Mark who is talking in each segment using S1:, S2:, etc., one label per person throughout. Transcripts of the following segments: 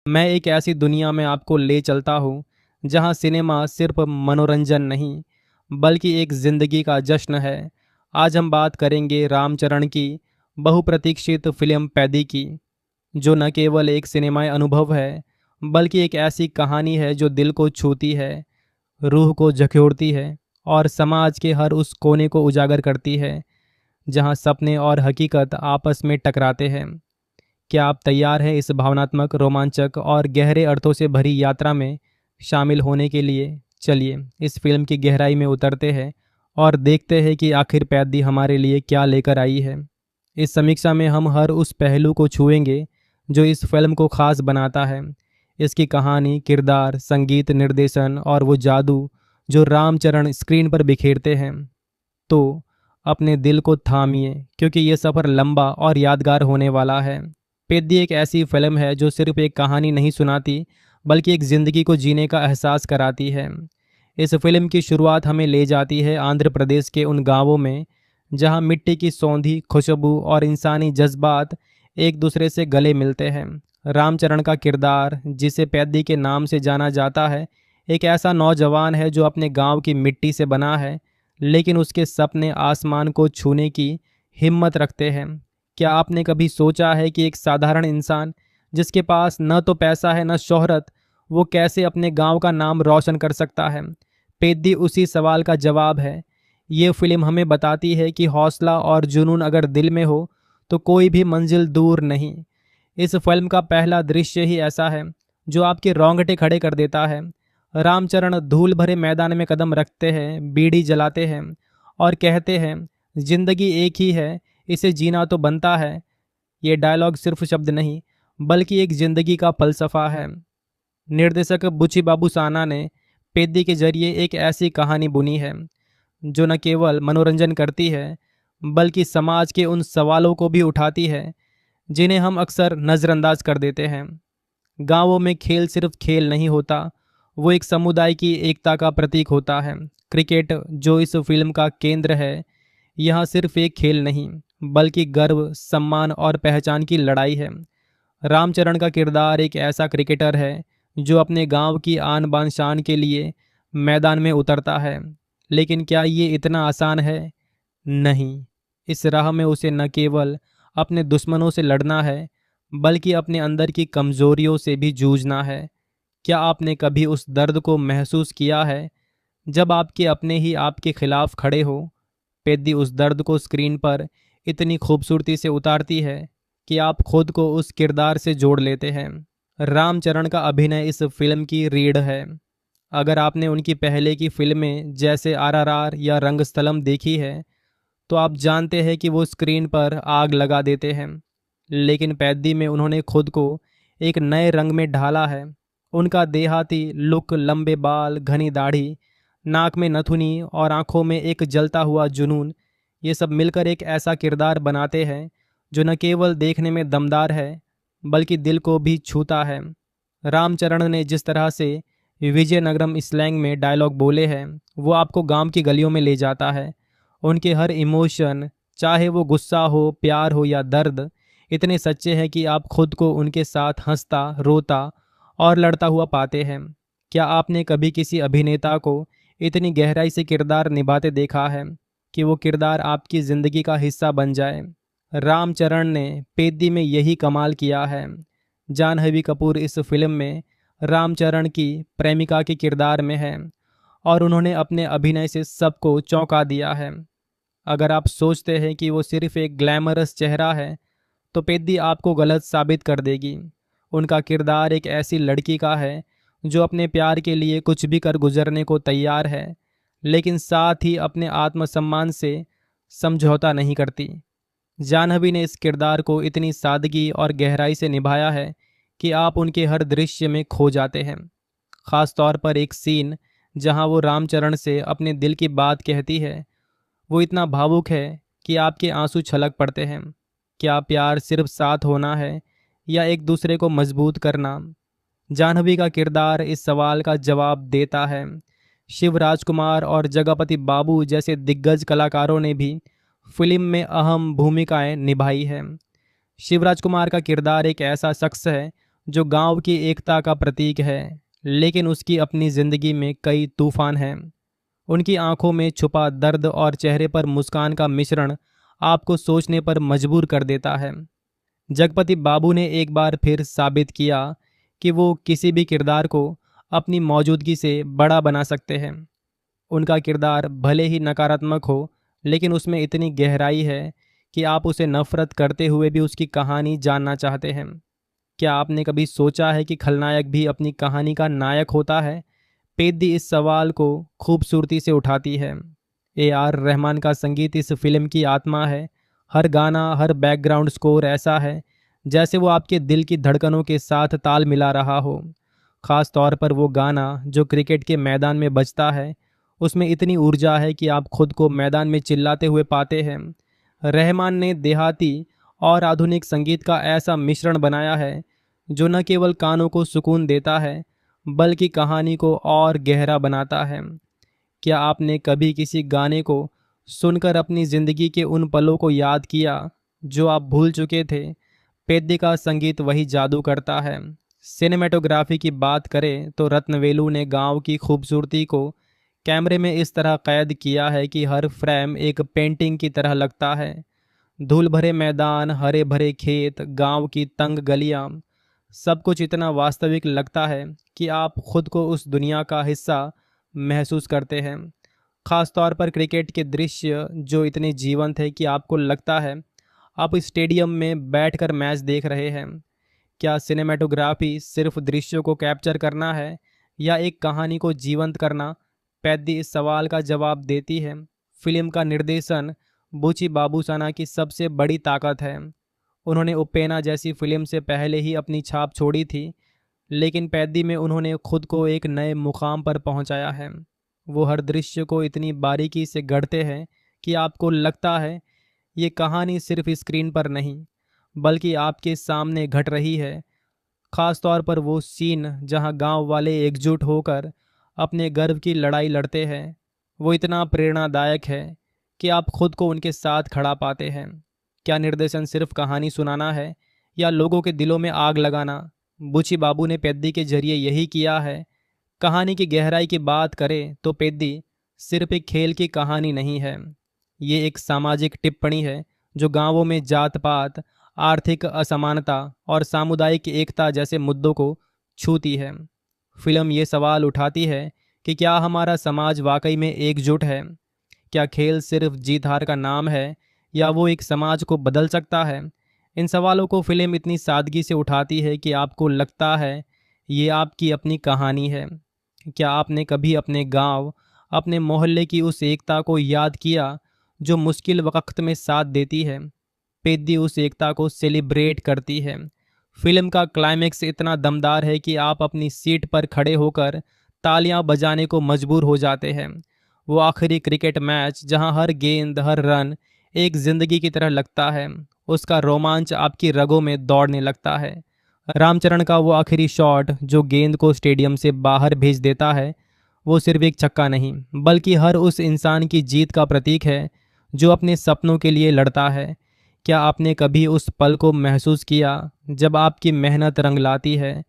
S1: मैं एक ऐसी दुनिया में आपको ले चलता हूँ जहाँ सिनेमा सिर्फ मनोरंजन नहीं बल्कि एक ज़िंदगी का जश्न है। आज हम बात करेंगे रामचरण की बहुप्रतीक्षित फिल्म पैदी की, जो न केवल एक सिनेमाई अनुभव है बल्कि एक ऐसी कहानी है जो दिल को छूती है, रूह को झकझोरती है और समाज के हर उस कोने को उजागर करती है जहाँ सपने और हकीकत आपस में टकराते हैं। क्या आप तैयार हैं इस भावनात्मक, रोमांचक और गहरे अर्थों से भरी यात्रा में शामिल होने के लिए? चलिए इस फिल्म की गहराई में उतरते हैं और देखते हैं कि आखिर पैदी हमारे लिए क्या लेकर आई है। इस समीक्षा में हम हर उस पहलू को छुएंगे जो इस फिल्म को खास बनाता है। इसकी कहानी, किरदार, संगीत, निर्देशन और वो जादू जो रामचरण स्क्रीन पर बिखेरते हैं। तो अपने दिल को थामिए, क्योंकि ये सफ़र लंबा और यादगार होने वाला है। पेद्दी एक ऐसी फिल्म है जो सिर्फ एक कहानी नहीं सुनाती बल्कि एक ज़िंदगी को जीने का एहसास कराती है। इस फिल्म की शुरुआत हमें ले जाती है आंध्र प्रदेश के उन गांवों में जहां मिट्टी की सौंधी खुशबू और इंसानी जज्बात एक दूसरे से गले मिलते हैं। रामचरण का किरदार, जिसे पैद्दी के नाम से जाना जाता है, एक ऐसा नौजवान है जो अपने गांव की मिट्टी से बना है, लेकिन उसके सपने आसमान को छूने की हिम्मत रखते हैं। क्या आपने कभी सोचा है कि एक साधारण इंसान जिसके पास न तो पैसा है न शोहरत, वो कैसे अपने गांव का नाम रोशन कर सकता है? पेद्दी उसी सवाल का जवाब है। ये फिल्म हमें बताती है कि हौसला और जुनून अगर दिल में हो तो कोई भी मंजिल दूर नहीं। इस फिल्म का पहला दृश्य ही ऐसा है जो आपके रोंगटे खड़े कर देता है। रामचरण धूल भरे मैदान में कदम रखते हैं, बीड़ी जलाते हैं और कहते हैं, जिंदगी एक ही है, इसे जीना तो बनता है। ये डायलॉग सिर्फ शब्द नहीं बल्कि एक जिंदगी का फलसफा है। निर्देशक बुची बाबू साना ने पेद्दी के जरिए एक ऐसी कहानी बुनी है जो न केवल मनोरंजन करती है बल्कि समाज के उन सवालों को भी उठाती है जिन्हें हम अक्सर नज़रअंदाज कर देते हैं। गांवों में खेल सिर्फ खेल नहीं होता, वो एक समुदाय की एकता का प्रतीक होता है। क्रिकेट, जो इस फिल्म का केंद्र है, यहाँ सिर्फ एक खेल नहीं बल्कि गर्व, सम्मान और पहचान की लड़ाई है। रामचरण का किरदार एक ऐसा क्रिकेटर है जो अपने गांव की आन बान शान के लिए मैदान में उतरता है। लेकिन क्या ये इतना आसान है? नहीं। इस राह में उसे न केवल अपने दुश्मनों से लड़ना है बल्कि अपने अंदर की कमजोरियों से भी जूझना है। क्या आपने कभी उस दर्द को महसूस किया है जब आपके अपने ही आपके खिलाफ खड़े हो? पेद्दी उस दर्द को स्क्रीन पर इतनी खूबसूरती से उतारती है कि आप खुद को उस किरदार से जोड़ लेते हैं। रामचरण का अभिनय इस फिल्म की रीढ़ है। अगर आपने उनकी पहले की फिल्में जैसे आरआरआर या रंगस्थलम देखी है तो आप जानते हैं कि वो स्क्रीन पर आग लगा देते हैं। लेकिन पैद्दी में उन्होंने खुद को एक नए रंग में ढाला है। उनका देहाती लुक, लंबे बाल, घनी दाढ़ी, नाक में नथुनी और आंखों में एक जलता हुआ जुनून, ये सब मिलकर एक ऐसा किरदार बनाते हैं जो न केवल देखने में दमदार है बल्कि दिल को भी छूता है। रामचरण ने जिस तरह से विजयनगरम स्लैंग में डायलॉग बोले हैं, वो आपको गांव की गलियों में ले जाता है। उनके हर इमोशन, चाहे वो गुस्सा हो, प्यार हो या दर्द, इतने सच्चे हैं कि आप खुद को उनके साथ हंसता, रोता और लड़ता हुआ पाते हैं। क्या आपने कभी किसी अभिनेता को इतनी गहराई से किरदार निभाते देखा है कि वो किरदार आपकी ज़िंदगी का हिस्सा बन जाए? रामचरण ने पेद्दी में यही कमाल किया है। जानहवी कपूर इस फिल्म में रामचरण की प्रेमिका के किरदार में है और उन्होंने अपने अभिनय से सबको चौंका दिया है। अगर आप सोचते हैं कि वो सिर्फ एक ग्लैमरस चेहरा है तो पेद्दी आपको गलत साबित कर देगी। उनका किरदार एक ऐसी लड़की का है जो अपने प्यार के लिए कुछ भी कर गुजरने को तैयार है, लेकिन साथ ही अपने आत्मसम्मान से समझौता नहीं करती। जानहवी ने इस किरदार को इतनी सादगी और गहराई से निभाया है कि आप उनके हर दृश्य में खो जाते हैं। ख़ास तौर पर एक सीन जहां वो रामचरण से अपने दिल की बात कहती है, वो इतना भावुक है कि आपके आंसू छलक पड़ते हैं। क्या प्यार सिर्फ साथ होना है या एक दूसरे को मजबूत करना? जाह्नवी का किरदार इस सवाल का जवाब देता है। शिव राजकुमार और जगपति बाबू जैसे दिग्गज कलाकारों ने भी फिल्म में अहम भूमिकाएं निभाई हैं। शिवराज कुमार का किरदार एक ऐसा शख्स है जो गांव की एकता का प्रतीक है, लेकिन उसकी अपनी जिंदगी में कई तूफान हैं। उनकी आंखों में छुपा दर्द और चेहरे पर मुस्कान का मिश्रण आपको सोचने पर मजबूर कर देता है। जगपति बाबू ने एक बार फिर साबित किया कि वो किसी भी किरदार को अपनी मौजूदगी से बड़ा बना सकते हैं। उनका किरदार भले ही नकारात्मक हो, लेकिन उसमें इतनी गहराई है कि आप उसे नफरत करते हुए भी उसकी कहानी जानना चाहते हैं। क्या आपने कभी सोचा है कि खलनायक भी अपनी कहानी का नायक होता है? पेद्दी इस सवाल को खूबसूरती से उठाती है। रहमान का संगीत इस फिल्म की आत्मा है। हर गाना, हर बैकग्राउंड स्कोर ऐसा है जैसे वो आपके दिल की धड़कनों के साथ ताल मिला रहा हो। ख़ास तौर पर वो गाना जो क्रिकेट के मैदान में बजता है, उसमें इतनी ऊर्जा है कि आप खुद को मैदान में चिल्लाते हुए पाते हैं। रहमान ने देहाती और आधुनिक संगीत का ऐसा मिश्रण बनाया है जो न केवल कानों को सुकून देता है, बल्कि कहानी को और गहरा बनाता है। क्या आपने कभी किसी गाने को सुनकर अपनी ज़िंदगी के उन पलों को याद किया जो आप भूल चुके थे? पेद्दी का संगीत वही जादू करता है। सिनेमेटोग्राफी की बात करें तो रत्नवेलु ने गांव की खूबसूरती को कैमरे में इस तरह कैद किया है कि हर फ्रेम एक पेंटिंग की तरह लगता है। धूल भरे मैदान, हरे भरे खेत, गांव की तंग गलियां, सब कुछ इतना वास्तविक लगता है कि आप खुद को उस दुनिया का हिस्सा महसूस करते हैं। ख़ास तौर पर क्रिकेट के दृश्य जो इतने जीवंत है कि आपको लगता है आप स्टेडियम में बैठकर मैच देख रहे हैं। क्या सिनेमेटोग्राफी सिर्फ दृश्यों को कैप्चर करना है या एक कहानी को जीवंत करना? पेद्दी इस सवाल का जवाब देती है। फिल्म का निर्देशन बुची बाबूसाना की सबसे बड़ी ताकत है। उन्होंने उपेना जैसी फिल्म से पहले ही अपनी छाप छोड़ी थी, लेकिन पेद्दी में उन्होंने खुद को एक नए मुकाम पर पहुंचाया है। वो हर दृश्य को इतनी बारीकी से गढ़ते हैं कि आपको लगता है ये कहानी सिर्फ स्क्रीन पर नहीं, बल्कि आपके सामने घट रही है। ख़ास तौर पर वो सीन जहां गांव वाले एकजुट होकर अपने गर्व की लड़ाई लड़ते हैं, वो इतना प्रेरणादायक है कि आप खुद को उनके साथ खड़ा पाते हैं। क्या निर्देशन सिर्फ कहानी सुनाना है या लोगों के दिलों में आग लगाना? बुची बाबू ने पेद्दी के जरिए यही किया है। कहानी की गहराई की बात करें तो पेद्दी सिर्फ एक खेल की कहानी नहीं है, ये एक सामाजिक टिप्पणी है जो गांवों में जात पात, आर्थिक असमानता और सामुदायिक एकता जैसे मुद्दों को छूती है। फिल्म ये सवाल उठाती है कि क्या हमारा समाज वाकई में एकजुट है? क्या खेल सिर्फ जीत हार का नाम है या वो एक समाज को बदल सकता है? इन सवालों को फिल्म इतनी सादगी से उठाती है कि आपको लगता है ये आपकी अपनी कहानी है। क्या आपने कभी अपने गांव, अपने मोहल्ले की उस एकता को याद किया जो मुश्किल वक्त में साथ देती है? पेद्दी उस एकता को सेलिब्रेट करती है। फिल्म का क्लाइमेक्स इतना दमदार है कि आप अपनी सीट पर खड़े होकर तालियां बजाने को मजबूर हो जाते हैं। वो आखिरी क्रिकेट मैच जहां हर गेंद, हर रन एक जिंदगी की तरह लगता है, उसका रोमांच आपकी रगों में दौड़ने लगता है। रामचरण का वो आखिरी शॉट जो गेंद को स्टेडियम से बाहर भेज देता है, वो सिर्फ एक छक्का नहीं, बल्कि हर उस इंसान की जीत का प्रतीक है जो अपने सपनों के लिए लड़ता है। क्या आपने कभी उस पल को महसूस किया जब आपकी मेहनत रंग लाती है?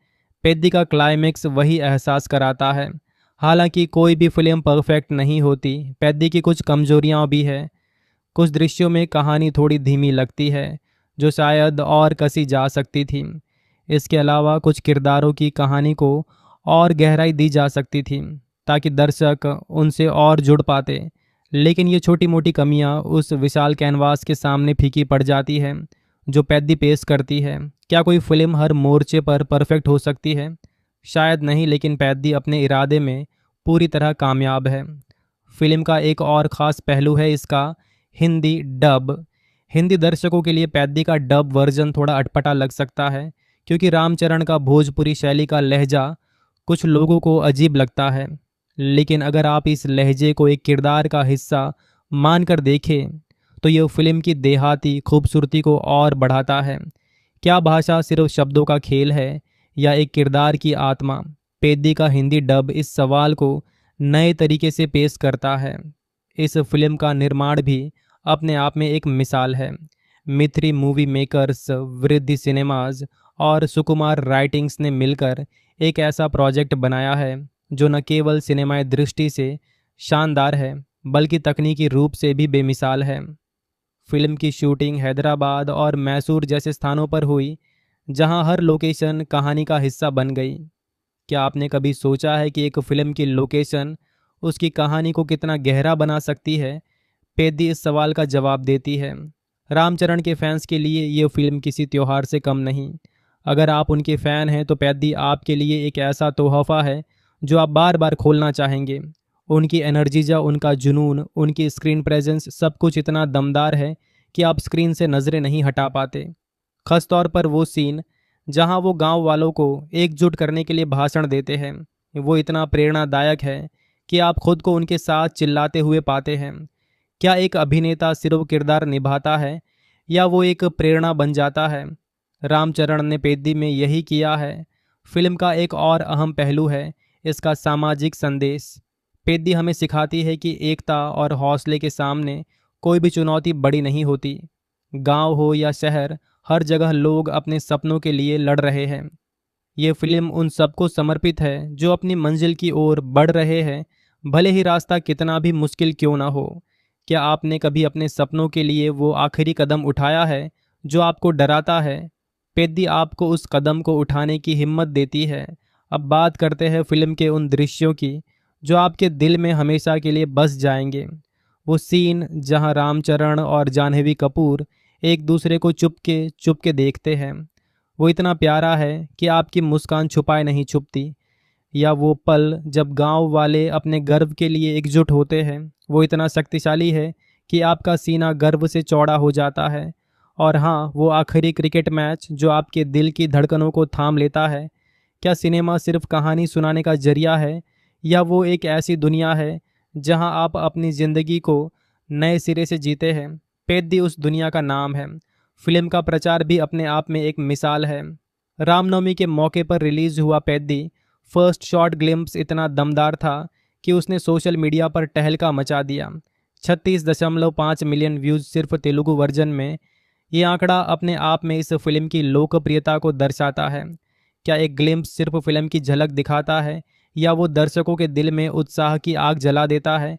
S1: पेद्दी का क्लाइमेक्स वही एहसास कराता है। हालांकि कोई भी फिल्म परफेक्ट नहीं होती, पेद्दी की कुछ कमजोरियां भी है। कुछ दृश्यों में कहानी थोड़ी धीमी लगती है जो शायद और कसी जा सकती थी। इसके अलावा कुछ किरदारों की कहानी को और गहराई दी जा सकती थी ताकि दर्शक उनसे और जुड़ पाते। लेकिन ये छोटी मोटी कमियां उस विशाल कैनवास के सामने फीकी पड़ जाती है जो पेद्दी पेश करती है। क्या कोई फिल्म हर मोर्चे पर परफेक्ट हो सकती है? शायद नहीं, लेकिन पेद्दी अपने इरादे में पूरी तरह कामयाब है। फिल्म का एक और ख़ास पहलू है इसका हिंदी डब। हिंदी दर्शकों के लिए पेद्दी का डब वर्जन थोड़ा अटपटा लग सकता है, क्योंकि रामचरण का भोजपुरी शैली का लहजा कुछ लोगों को अजीब लगता है। लेकिन अगर आप इस लहजे को एक किरदार का हिस्सा मानकर देखें तो यह फिल्म की देहाती खूबसूरती को और बढ़ाता है। क्या भाषा सिर्फ शब्दों का खेल है या एक किरदार की आत्मा? पेद्दी का हिंदी डब इस सवाल को नए तरीके से पेश करता है। इस फिल्म का निर्माण भी अपने आप में एक मिसाल है। मिथ्री मूवी मेकर्स, वृद्धि सिनेमाज और सुकुमार राइटिंग्स ने मिलकर एक ऐसा प्रोजेक्ट बनाया है जो न केवल सिनेमाई दृष्टि से शानदार है बल्कि तकनीकी रूप से भी बेमिसाल है। फिल्म की शूटिंग हैदराबाद और मैसूर जैसे स्थानों पर हुई, जहां हर लोकेशन कहानी का हिस्सा बन गई। क्या आपने कभी सोचा है कि एक फिल्म की लोकेशन उसकी कहानी को कितना गहरा बना सकती है? पेद्दी इस सवाल का जवाब देती है। रामचरण के फैंस के लिए ये फिल्म किसी त्योहार से कम नहीं। अगर आप उनके फ़ैन हैं तो पेद्दी आपके लिए एक ऐसा तोहफ़ा है जो आप बार बार खोलना चाहेंगे। उनकी एनर्जीजा, उनका जुनून, उनकी स्क्रीन प्रेजेंस, सब कुछ इतना दमदार है कि आप स्क्रीन से नज़रें नहीं हटा पाते। ख़ास तौर पर वो सीन जहां वो गांव वालों को एकजुट करने के लिए भाषण देते हैं, वो इतना प्रेरणादायक है कि आप खुद को उनके साथ चिल्लाते हुए पाते हैं। क्या एक अभिनेता सिर्फ किरदार निभाता है या वो एक प्रेरणा बन जाता है? रामचरण ने पेद्दी में यही किया है। फिल्म का एक और अहम पहलू है इसका सामाजिक संदेश। पेद्दी हमें सिखाती है कि एकता और हौसले के सामने कोई भी चुनौती बड़ी नहीं होती। गांव हो या शहर, हर जगह लोग अपने सपनों के लिए लड़ रहे हैं। ये फिल्म उन सबको समर्पित है जो अपनी मंजिल की ओर बढ़ रहे हैं, भले ही रास्ता कितना भी मुश्किल क्यों ना हो। क्या आपने कभी अपने सपनों के लिए वो आखिरी कदम उठाया है जो आपको डराता है? पेद्दी आपको उस कदम को उठाने की हिम्मत देती है। अब बात करते हैं फिल्म के उन दृश्यों की जो आपके दिल में हमेशा के लिए बस जाएंगे। वो सीन जहां रामचरण और जाह्नवी कपूर एक दूसरे को चुप के देखते हैं, वो इतना प्यारा है कि आपकी मुस्कान छुपाए नहीं छुपती। या वो पल जब गांव वाले अपने गर्व के लिए एकजुट होते हैं, वो इतना शक्तिशाली है कि आपका सीना गर्व से चौड़ा हो जाता है। और हाँ, वो आखिरी क्रिकेट मैच जो आपके दिल की धड़कनों को थाम लेता है। क्या सिनेमा सिर्फ कहानी सुनाने का जरिया है या वो एक ऐसी दुनिया है जहां आप अपनी ज़िंदगी को नए सिरे से जीते हैं? पेद्दी उस दुनिया का नाम है। फिल्म का प्रचार भी अपने आप में एक मिसाल है। रामनवमी के मौके पर रिलीज हुआ पेद्दी फर्स्ट शॉट ग्लिम्स इतना दमदार था कि उसने सोशल मीडिया पर टहलका मचा दिया। 36.5 मिलियन व्यूज़ सिर्फ तेलुगु वर्जन में। ये आंकड़ा अपने आप में इस फिल्म की लोकप्रियता को दर्शाता है। क्या एक ग्लिम्स सिर्फ फिल्म की झलक दिखाता है या वो दर्शकों के दिल में उत्साह की आग जला देता है?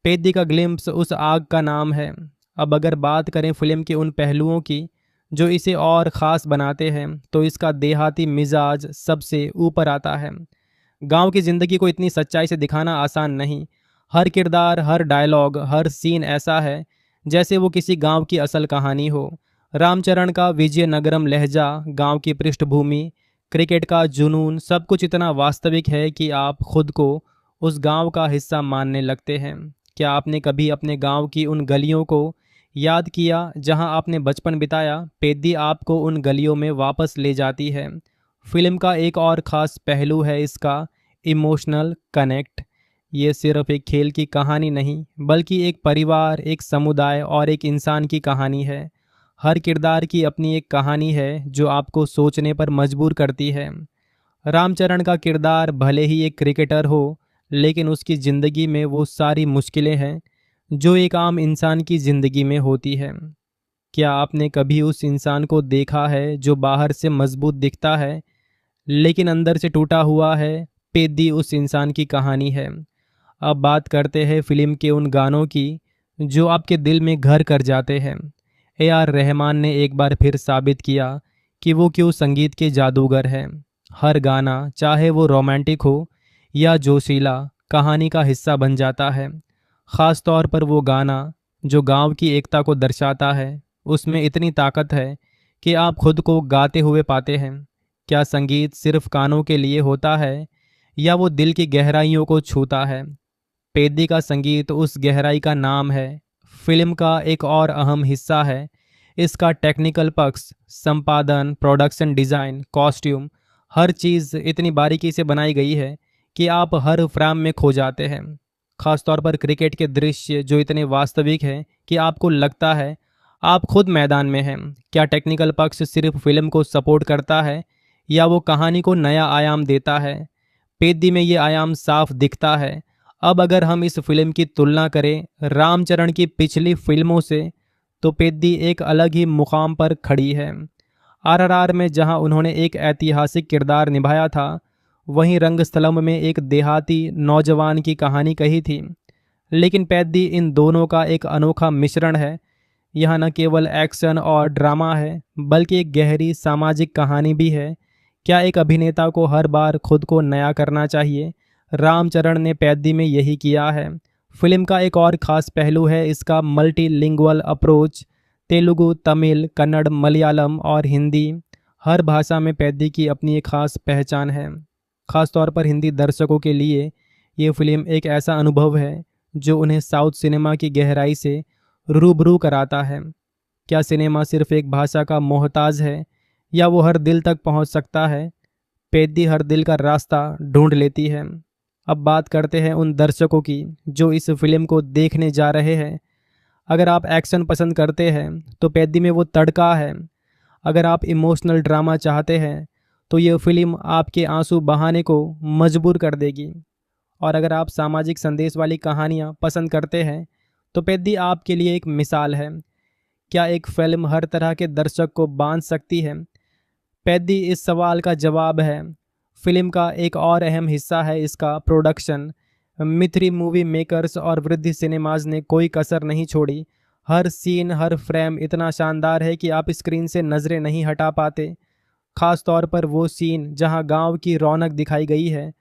S1: पेद्दी का ग्लिम्स उस आग का नाम है। अब अगर बात करें फिल्म के उन पहलुओं की जो इसे और ख़ास बनाते हैं, तो इसका देहाती मिजाज सबसे ऊपर आता है। गांव की ज़िंदगी को इतनी सच्चाई से दिखाना आसान नहीं। हर किरदार, हर डायलॉग, हर सीन ऐसा है जैसे वो किसी गांव की असल कहानी हो। रामचरण का विजयनगरम लहजा, गांव की पृष्ठभूमि, क्रिकेट का जुनून, सब कुछ इतना वास्तविक है कि आप खुद को उस गांव का हिस्सा मानने लगते हैं। क्या आपने कभी अपने गांव की उन गलियों को याद किया जहां आपने बचपन बिताया? पेद्दी आपको उन गलियों में वापस ले जाती है। फिल्म का एक और ख़ास पहलू है इसका इमोशनल कनेक्ट। ये सिर्फ एक खेल की कहानी नहीं बल्कि एक परिवार, एक समुदाय और एक इंसान की कहानी है। हर किरदार की अपनी एक कहानी है जो आपको सोचने पर मजबूर करती है। रामचरण का किरदार भले ही एक क्रिकेटर हो, लेकिन उसकी ज़िंदगी में वो सारी मुश्किलें हैं जो एक आम इंसान की ज़िंदगी में होती है। क्या आपने कभी उस इंसान को देखा है जो बाहर से मजबूत दिखता है लेकिन अंदर से टूटा हुआ है? पेद्दी उस इंसान की कहानी है। अब बात करते हैं फिल्म के उन गानों की जो आपके दिल में घर कर जाते हैं। ए आर रहमान ने एक बार फिर साबित किया कि वो क्यों संगीत के जादूगर हैं। हर गाना, चाहे वो रोमांटिक हो या जोशीला, कहानी का हिस्सा बन जाता है। ख़ास तौर पर वो गाना जो गांव की एकता को दर्शाता है, उसमें इतनी ताकत है कि आप खुद को गाते हुए पाते हैं। क्या संगीत सिर्फ कानों के लिए होता है या वो दिल की गहराइयों को छूता है? पेद्दी का संगीत उस गहराई का नाम है। फिल्म का एक और अहम हिस्सा है इसका टेक्निकल पक्ष। संपादन, प्रोडक्शन डिज़ाइन, कॉस्ट्यूम, हर चीज़ इतनी बारीकी से बनाई गई है कि आप हर फ्रेम में खो जाते हैं। खासतौर पर क्रिकेट के दृश्य जो इतने वास्तविक हैं कि आपको लगता है आप खुद मैदान में हैं। क्या टेक्निकल पक्ष सिर्फ फिल्म को सपोर्ट करता है या वो कहानी को नया आयाम देता है? पेद्दी में ये आयाम साफ दिखता है। अब अगर हम इस फिल्म की तुलना करें रामचरण की पिछली फिल्मों से, तो पेद्दी एक अलग ही मुकाम पर खड़ी है। आरआरआर में जहां उन्होंने एक ऐतिहासिक किरदार निभाया था, वहीं रंगस्थलम में एक देहाती नौजवान की कहानी कही थी। लेकिन पैद्दी इन दोनों का एक अनोखा मिश्रण है। यह न केवल एक्शन और ड्रामा है, बल्कि एक गहरी सामाजिक कहानी भी है। क्या एक अभिनेता को हर बार खुद को नया करना चाहिए? रामचरण ने पैद्दी में यही किया है। फिल्म का एक और ख़ास पहलू है इसका मल्टीलिंगुअल अप्रोच। तेलुगु, तमिल, कन्नड़, मलयालम और हिंदी, हर भाषा में पैद्दी की अपनी एक ख़ास पहचान है। ख़ास तौर पर हिंदी दर्शकों के लिए ये फिल्म एक ऐसा अनुभव है जो उन्हें साउथ सिनेमा की गहराई से रूबरू कराता है। क्या सिनेमा सिर्फ एक भाषा का मोहताज है, या वो हर दिल तक पहुंच सकता है? पैद्दी हर दिल का रास्ता ढूंढ लेती है। अब बात करते हैं उन दर्शकों की जो इस फिल्म को देखने जा रहे हैं। अगर आप एक्शन पसंद करते हैं तो पैद्दी में वो तड़का है। अगर आप इमोशनल ड्रामा चाहते हैं तो ये फिल्म आपके आंसू बहाने को मजबूर कर देगी। और अगर आप सामाजिक संदेश वाली कहानियाँ पसंद करते हैं तो पैद्दी आपके लिए एक मिसाल है। क्या एक फिल्म हर तरह के दर्शक को बांध सकती है? पैद्दी इस सवाल का जवाब है। फिल्म का एक और अहम हिस्सा है इसका प्रोडक्शन। मिथ्री मूवी मेकर्स और वृद्धि सिनेमाज ने कोई कसर नहीं छोड़ी। हर सीन, हर फ्रेम इतना शानदार है कि आप स्क्रीन से नज़रें नहीं हटा पाते। खास तौर पर वो सीन जहां गांव की रौनक दिखाई गई है,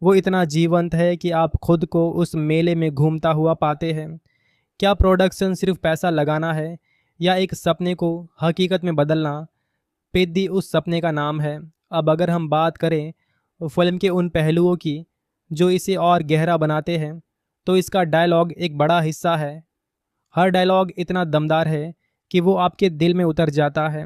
S1: वो इतना जीवंत है कि आप खुद को उस मेले में घूमता हुआ पाते हैं। क्या प्रोडक्शन सिर्फ पैसा लगाना है, या एक सपने को हकीकत में बदलना? पैद्दी उस सपने का नाम है। अब अगर हम बात करें फिल्म के उन पहलुओं की जो इसे और गहरा बनाते हैं, तो इसका डायलॉग एक बड़ा हिस्सा है। हर डायलॉग इतना दमदार है कि वो आपके दिल में उतर जाता है।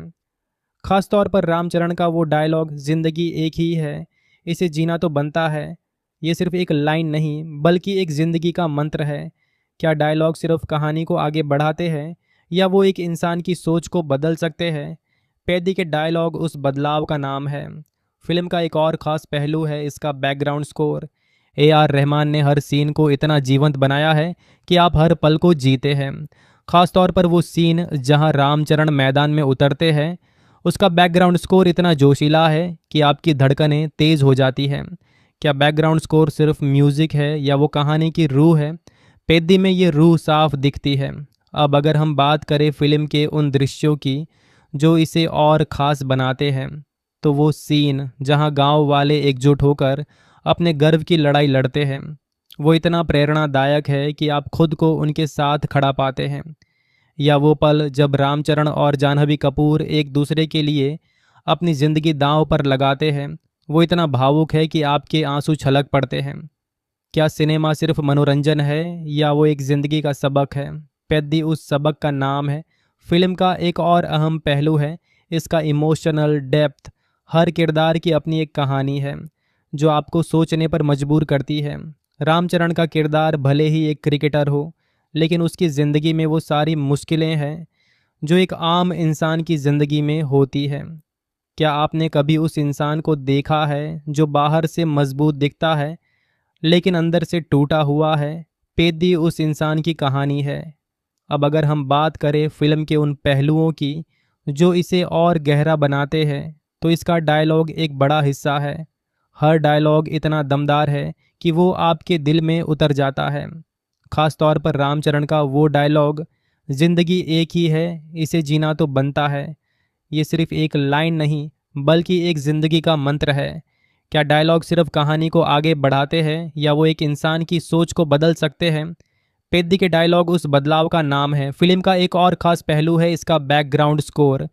S1: खास तौर पर रामचरण का वो डायलॉग, ज़िंदगी एक ही है, इसे जीना तो बनता है। ये सिर्फ एक लाइन नहीं, बल्कि एक ज़िंदगी का मंत्र है। क्या डायलॉग सिर्फ कहानी को आगे बढ़ाते हैं, या वो एक इंसान की सोच को बदल सकते हैं? पैद्दी के डायलॉग उस बदलाव का नाम है। फिल्म का एक और ख़ास पहलू है इसका बैकग्राउंड स्कोर। AR रहमान ने हर सीन को इतना जीवंत बनाया है कि आप हर पल को जीते हैं। ख़ास तौर पर वो सीन जहां रामचरण मैदान में उतरते हैं, उसका बैकग्राउंड स्कोर इतना जोशीला है कि आपकी धड़कनें तेज़ हो जाती हैं। क्या बैकग्राउंड स्कोर सिर्फ म्यूज़िक है, या वो कहानी की रूह है? पैद्दी में ये रूह साफ दिखती है। अब अगर हम बात करें फिल्म के उन दृश्यों की जो इसे और ख़ास बनाते हैं, तो वो सीन जहां गांव वाले एकजुट होकर अपने गर्व की लड़ाई लड़ते हैं, वो इतना प्रेरणादायक है कि आप खुद को उनके साथ खड़ा पाते हैं। या वो पल जब रामचरण और जाह्नवी कपूर एक दूसरे के लिए अपनी ज़िंदगी दांव पर लगाते हैं, वो इतना भावुक है कि आपके आंसू छलक पड़ते हैं। क्या सिनेमा सिर्फ मनोरंजन है, या वो एक ज़िंदगी का सबक है? पैद्दी उस सबक का नाम है। फिल्म का एक और अहम पहलू है इसका इमोशनल डेप्थ। हर किरदार की अपनी एक कहानी है जो आपको सोचने पर मजबूर करती है। रामचरण का किरदार भले ही एक क्रिकेटर हो, लेकिन उसकी ज़िंदगी में वो सारी मुश्किलें हैं जो एक आम इंसान की ज़िंदगी में होती है। क्या आपने कभी उस इंसान को देखा है जो बाहर से मजबूत दिखता है लेकिन अंदर से टूटा हुआ है? पैद्दी उस इंसान की कहानी है। अब अगर हम बात करें फिल्म के उन पहलुओं की जो इसे और गहरा बनाते हैं, तो इसका डायलॉग एक बड़ा हिस्सा है। हर डायलॉग इतना दमदार है कि वो आपके दिल में उतर जाता है। ख़ास तौर पर रामचरण का वो डायलॉग, ज़िंदगी एक ही है, इसे जीना तो बनता है, ये सिर्फ एक लाइन नहीं, बल्कि एक ज़िंदगी का मंत्र है। क्या डायलॉग सिर्फ कहानी को आगे बढ़ाते हैं, या वो एक इंसान की सोच को बदल सकते हैं? पैद्दी के डायलॉग उस बदलाव का नाम है। फिल्म का एक और ख़ास पहलू है इसका बैकग्राउंड स्कोर।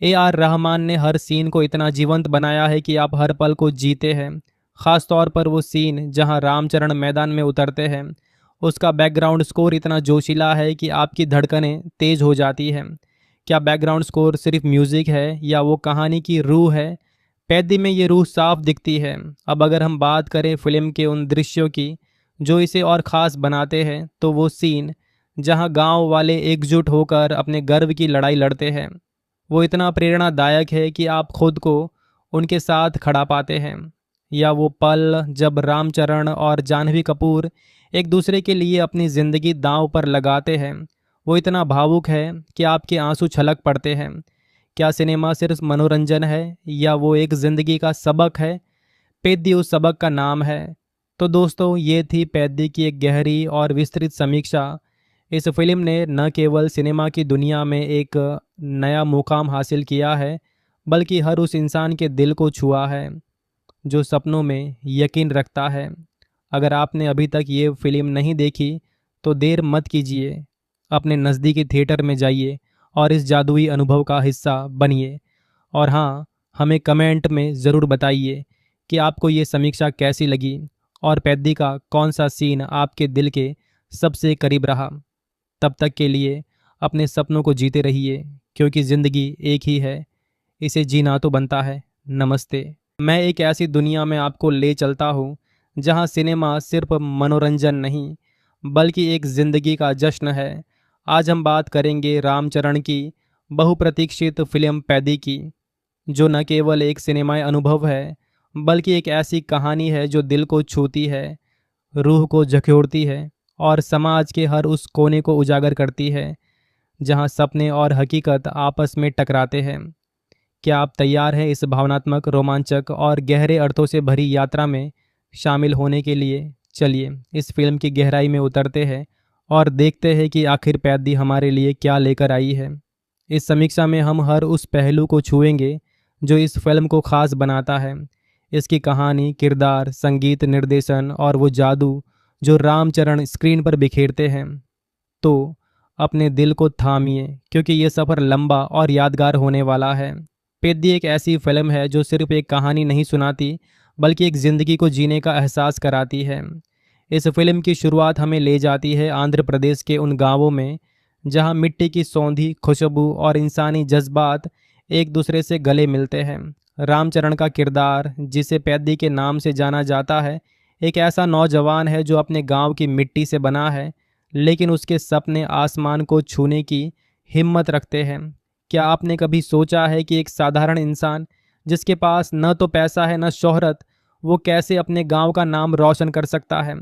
S1: AR रहमान ने हर सीन को इतना जीवंत बनाया है कि आप हर पल को जीते हैं। ख़ास तौर पर वो सीन जहां रामचरण मैदान में उतरते हैं, उसका बैकग्राउंड स्कोर इतना जोशीला है कि आपकी धड़कनें तेज़ हो जाती हैं। क्या बैकग्राउंड स्कोर सिर्फ म्यूज़िक है, या वो कहानी की रूह है? पैद्दी में ये रूह साफ दिखती है। अब अगर हम बात करें फिल्म के उन दृश्यों की जो इसे और ख़ास बनाते हैं, तो वो सीन जहां गांव वाले एकजुट होकर अपने गर्व की लड़ाई लड़ते हैं, वो इतना प्रेरणादायक है कि आप खुद को उनके साथ खड़ा पाते हैं। या वो पल जब रामचरण और जाह्नवी कपूर एक दूसरे के लिए अपनी ज़िंदगी दांव पर लगाते हैं, वो इतना भावुक है कि आपके आंसू छलक पड़ते हैं। क्या सिनेमा सिर्फ मनोरंजन है या वो एक ज़िंदगी का सबक है? पेद्दी उस सबक का नाम है। तो दोस्तों, ये थी पेद्दी की एक गहरी और विस्तृत समीक्षा। इस फिल्म ने न केवल सिनेमा की दुनिया में एक नया मुकाम हासिल किया है, बल्कि हर उस इंसान के दिल को छुआ है जो सपनों में यकीन रखता है। अगर आपने अभी तक ये फिल्म नहीं देखी तो देर मत कीजिए, अपने नज़दीकी थिएटर में जाइए और इस जादुई अनुभव का हिस्सा बनिए। और हाँ, हमें कमेंट में ज़रूर बताइए कि आपको ये समीक्षा कैसी लगी और पेद्दी का कौन सा सीन आपके दिल के सबसे करीब रहा। तब तक के लिए अपने सपनों को जीते रहिए, क्योंकि ज़िंदगी एक ही है, इसे जीना तो बनता है। नमस्ते। मैं एक ऐसी दुनिया में आपको ले चलता हूँ जहाँ सिनेमा सिर्फ मनोरंजन नहीं, बल्कि एक ज़िंदगी का जश्न है। आज हम बात करेंगे रामचरण की बहुप्रतीक्षित फिल्म पेद्दी की, जो न केवल एक सिनेमाई अनुभव है, बल्कि एक ऐसी कहानी है जो दिल को छूती है, रूह को झकझोरती है और समाज के हर उस कोने को उजागर करती है जहाँ सपने और हकीकत आपस में टकराते हैं। क्या आप तैयार हैं इस भावनात्मक, रोमांचक और गहरे अर्थों से भरी यात्रा में शामिल होने के लिए? चलिए इस फिल्म की गहराई में उतरते हैं और देखते हैं कि आखिर पेद्दी हमारे लिए क्या लेकर आई है। इस समीक्षा में हम हर उस पहलू को छुएंगे जो इस फिल्म को खास बनाता है। इसकी कहानी, किरदार, संगीत, निर्देशन और वो जादू जो रामचरण स्क्रीन पर बिखेरते हैं। तो अपने दिल को थामिए, क्योंकि ये सफ़र लंबा और यादगार होने वाला है। पेद्दी एक ऐसी फिल्म है जो सिर्फ एक कहानी नहीं सुनाती, बल्कि एक ज़िंदगी को जीने का एहसास कराती है। इस फिल्म की शुरुआत हमें ले जाती है आंध्र प्रदेश के उन गांवों में जहां मिट्टी की सौंधी खुशबू और इंसानी जज्बात एक दूसरे से गले मिलते हैं। रामचरण का किरदार, जिसे पेद्दी के नाम से जाना जाता है, एक ऐसा नौजवान है जो अपने गांव की मिट्टी से बना है, लेकिन उसके सपने आसमान को छूने की हिम्मत रखते हैं। क्या आपने कभी सोचा है कि एक साधारण इंसान जिसके पास न तो पैसा है न शोहरत, वो कैसे अपने गांव का नाम रोशन कर सकता है?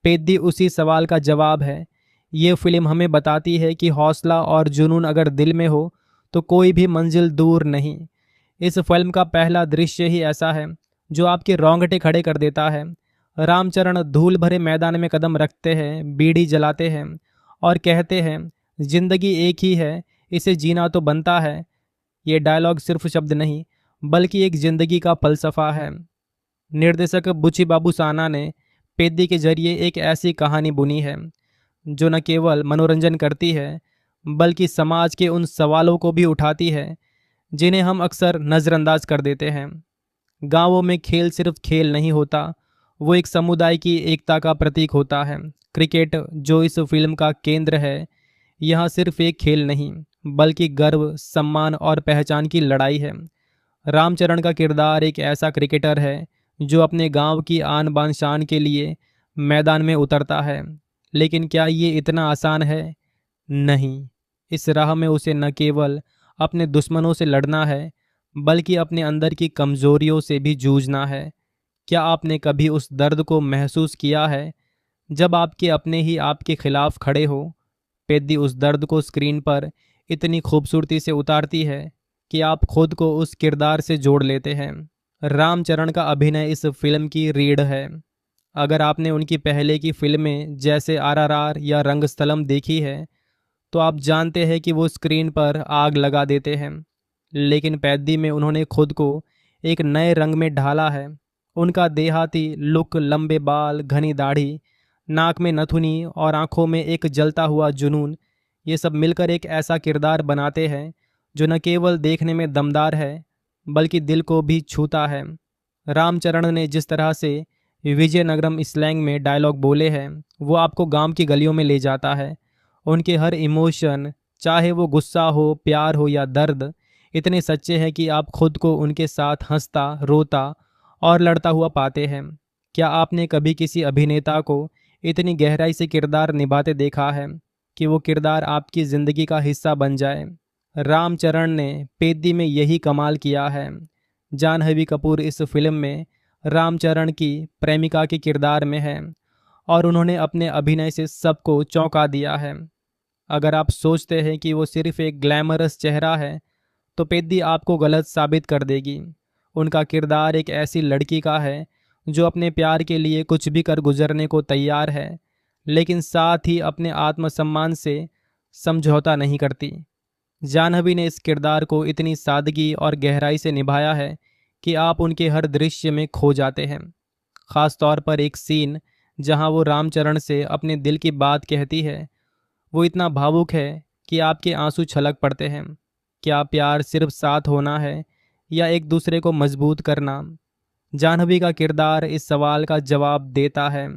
S1: पेद्दी उसी सवाल का जवाब है। ये फिल्म हमें बताती है कि हौसला और जुनून अगर दिल में हो तो कोई भी मंजिल दूर नहीं। इस फिल्म का पहला दृश्य ही ऐसा है जो आपके रोंगटे खड़े कर देता है। रामचरण धूल भरे मैदान में कदम रखते हैं, बीड़ी जलाते हैं और कहते हैं, जिंदगी एक ही है, इसे जीना तो बनता है। ये डायलॉग सिर्फ शब्द नहीं, बल्कि एक जिंदगी का फलसफा है। निर्देशक बुची बाबू साना ने पेद्दी के जरिए एक ऐसी कहानी बुनी है जो न केवल मनोरंजन करती है, बल्कि समाज के उन सवालों को भी उठाती है जिन्हें हम अक्सर नज़रअंदाज कर देते हैं। गांवों में खेल सिर्फ खेल नहीं होता, वो एक समुदाय की एकता का प्रतीक होता है। क्रिकेट, जो इस फिल्म का केंद्र है, यहाँ सिर्फ एक खेल नहीं, बल्कि गर्व, सम्मान और पहचान की लड़ाई है। रामचरण का किरदार एक ऐसा क्रिकेटर है जो अपने गांव की आन बान शान के लिए मैदान में उतरता है। लेकिन क्या ये इतना आसान है? नहीं। इस राह में उसे न केवल अपने दुश्मनों से लड़ना है, बल्कि अपने अंदर की कमजोरियों से भी जूझना है। क्या आपने कभी उस दर्द को महसूस किया है जब आपके अपने ही आपके खिलाफ खड़े हो? पेद्दी उस दर्द को स्क्रीन पर इतनी खूबसूरती से उतारती है कि आप खुद को उस किरदार से जोड़ लेते हैं। रामचरण का अभिनय इस फिल्म की रीढ़ है। अगर आपने उनकी पहले की फिल्में जैसे RRR या रंगस्थलम देखी है, तो आप जानते हैं कि वो स्क्रीन पर आग लगा देते हैं। लेकिन पेद्दी में उन्होंने खुद को एक नए रंग में ढाला है। उनका देहाती लुक, लंबे बाल, घनी दाढ़ी, नाक में नथुनी और आंखों में एक जलता हुआ जुनून, ये सब मिलकर एक ऐसा किरदार बनाते हैं जो न केवल देखने में दमदार है, बल्कि दिल को भी छूता है। रामचरण ने जिस तरह से विजयनगरम स्लैंग में डायलॉग बोले हैं, वो आपको गांव की गलियों में ले जाता है। उनके हर इमोशन, चाहे वो गुस्सा हो, प्यार हो या दर्द, इतने सच्चे हैं कि आप खुद को उनके साथ हंसता, रोता और लड़ता हुआ पाते हैं। क्या आपने कभी किसी अभिनेता को इतनी गहराई से किरदार निभाते देखा है कि वो किरदार आपकी ज़िंदगी का हिस्सा बन जाए? रामचरण ने पेद्दी में यही कमाल किया है। जानहवी कपूर इस फिल्म में रामचरण की प्रेमिका के किरदार में है और उन्होंने अपने अभिनय से सबको चौंका दिया है। अगर आप सोचते हैं कि वो सिर्फ एक ग्लैमरस चेहरा है, तो पेद्दी आपको गलत साबित कर देगी। उनका किरदार एक ऐसी लड़की का है जो अपने प्यार के लिए कुछ भी कर गुजरने को तैयार है, लेकिन साथ ही अपने आत्मसम्मान से समझौता नहीं करती। जाह्नवी ने इस किरदार को इतनी सादगी और गहराई से निभाया है कि आप उनके हर दृश्य में खो जाते हैं। ख़ास तौर पर एक सीन जहां वो रामचरण से अपने दिल की बात कहती है, वो इतना भावुक है कि आपके आंसू छलक पड़ते हैं। क्या प्यार सिर्फ साथ होना है या एक दूसरे को मजबूत करना? जाह्नवी का किरदार इस सवाल का जवाब देता है।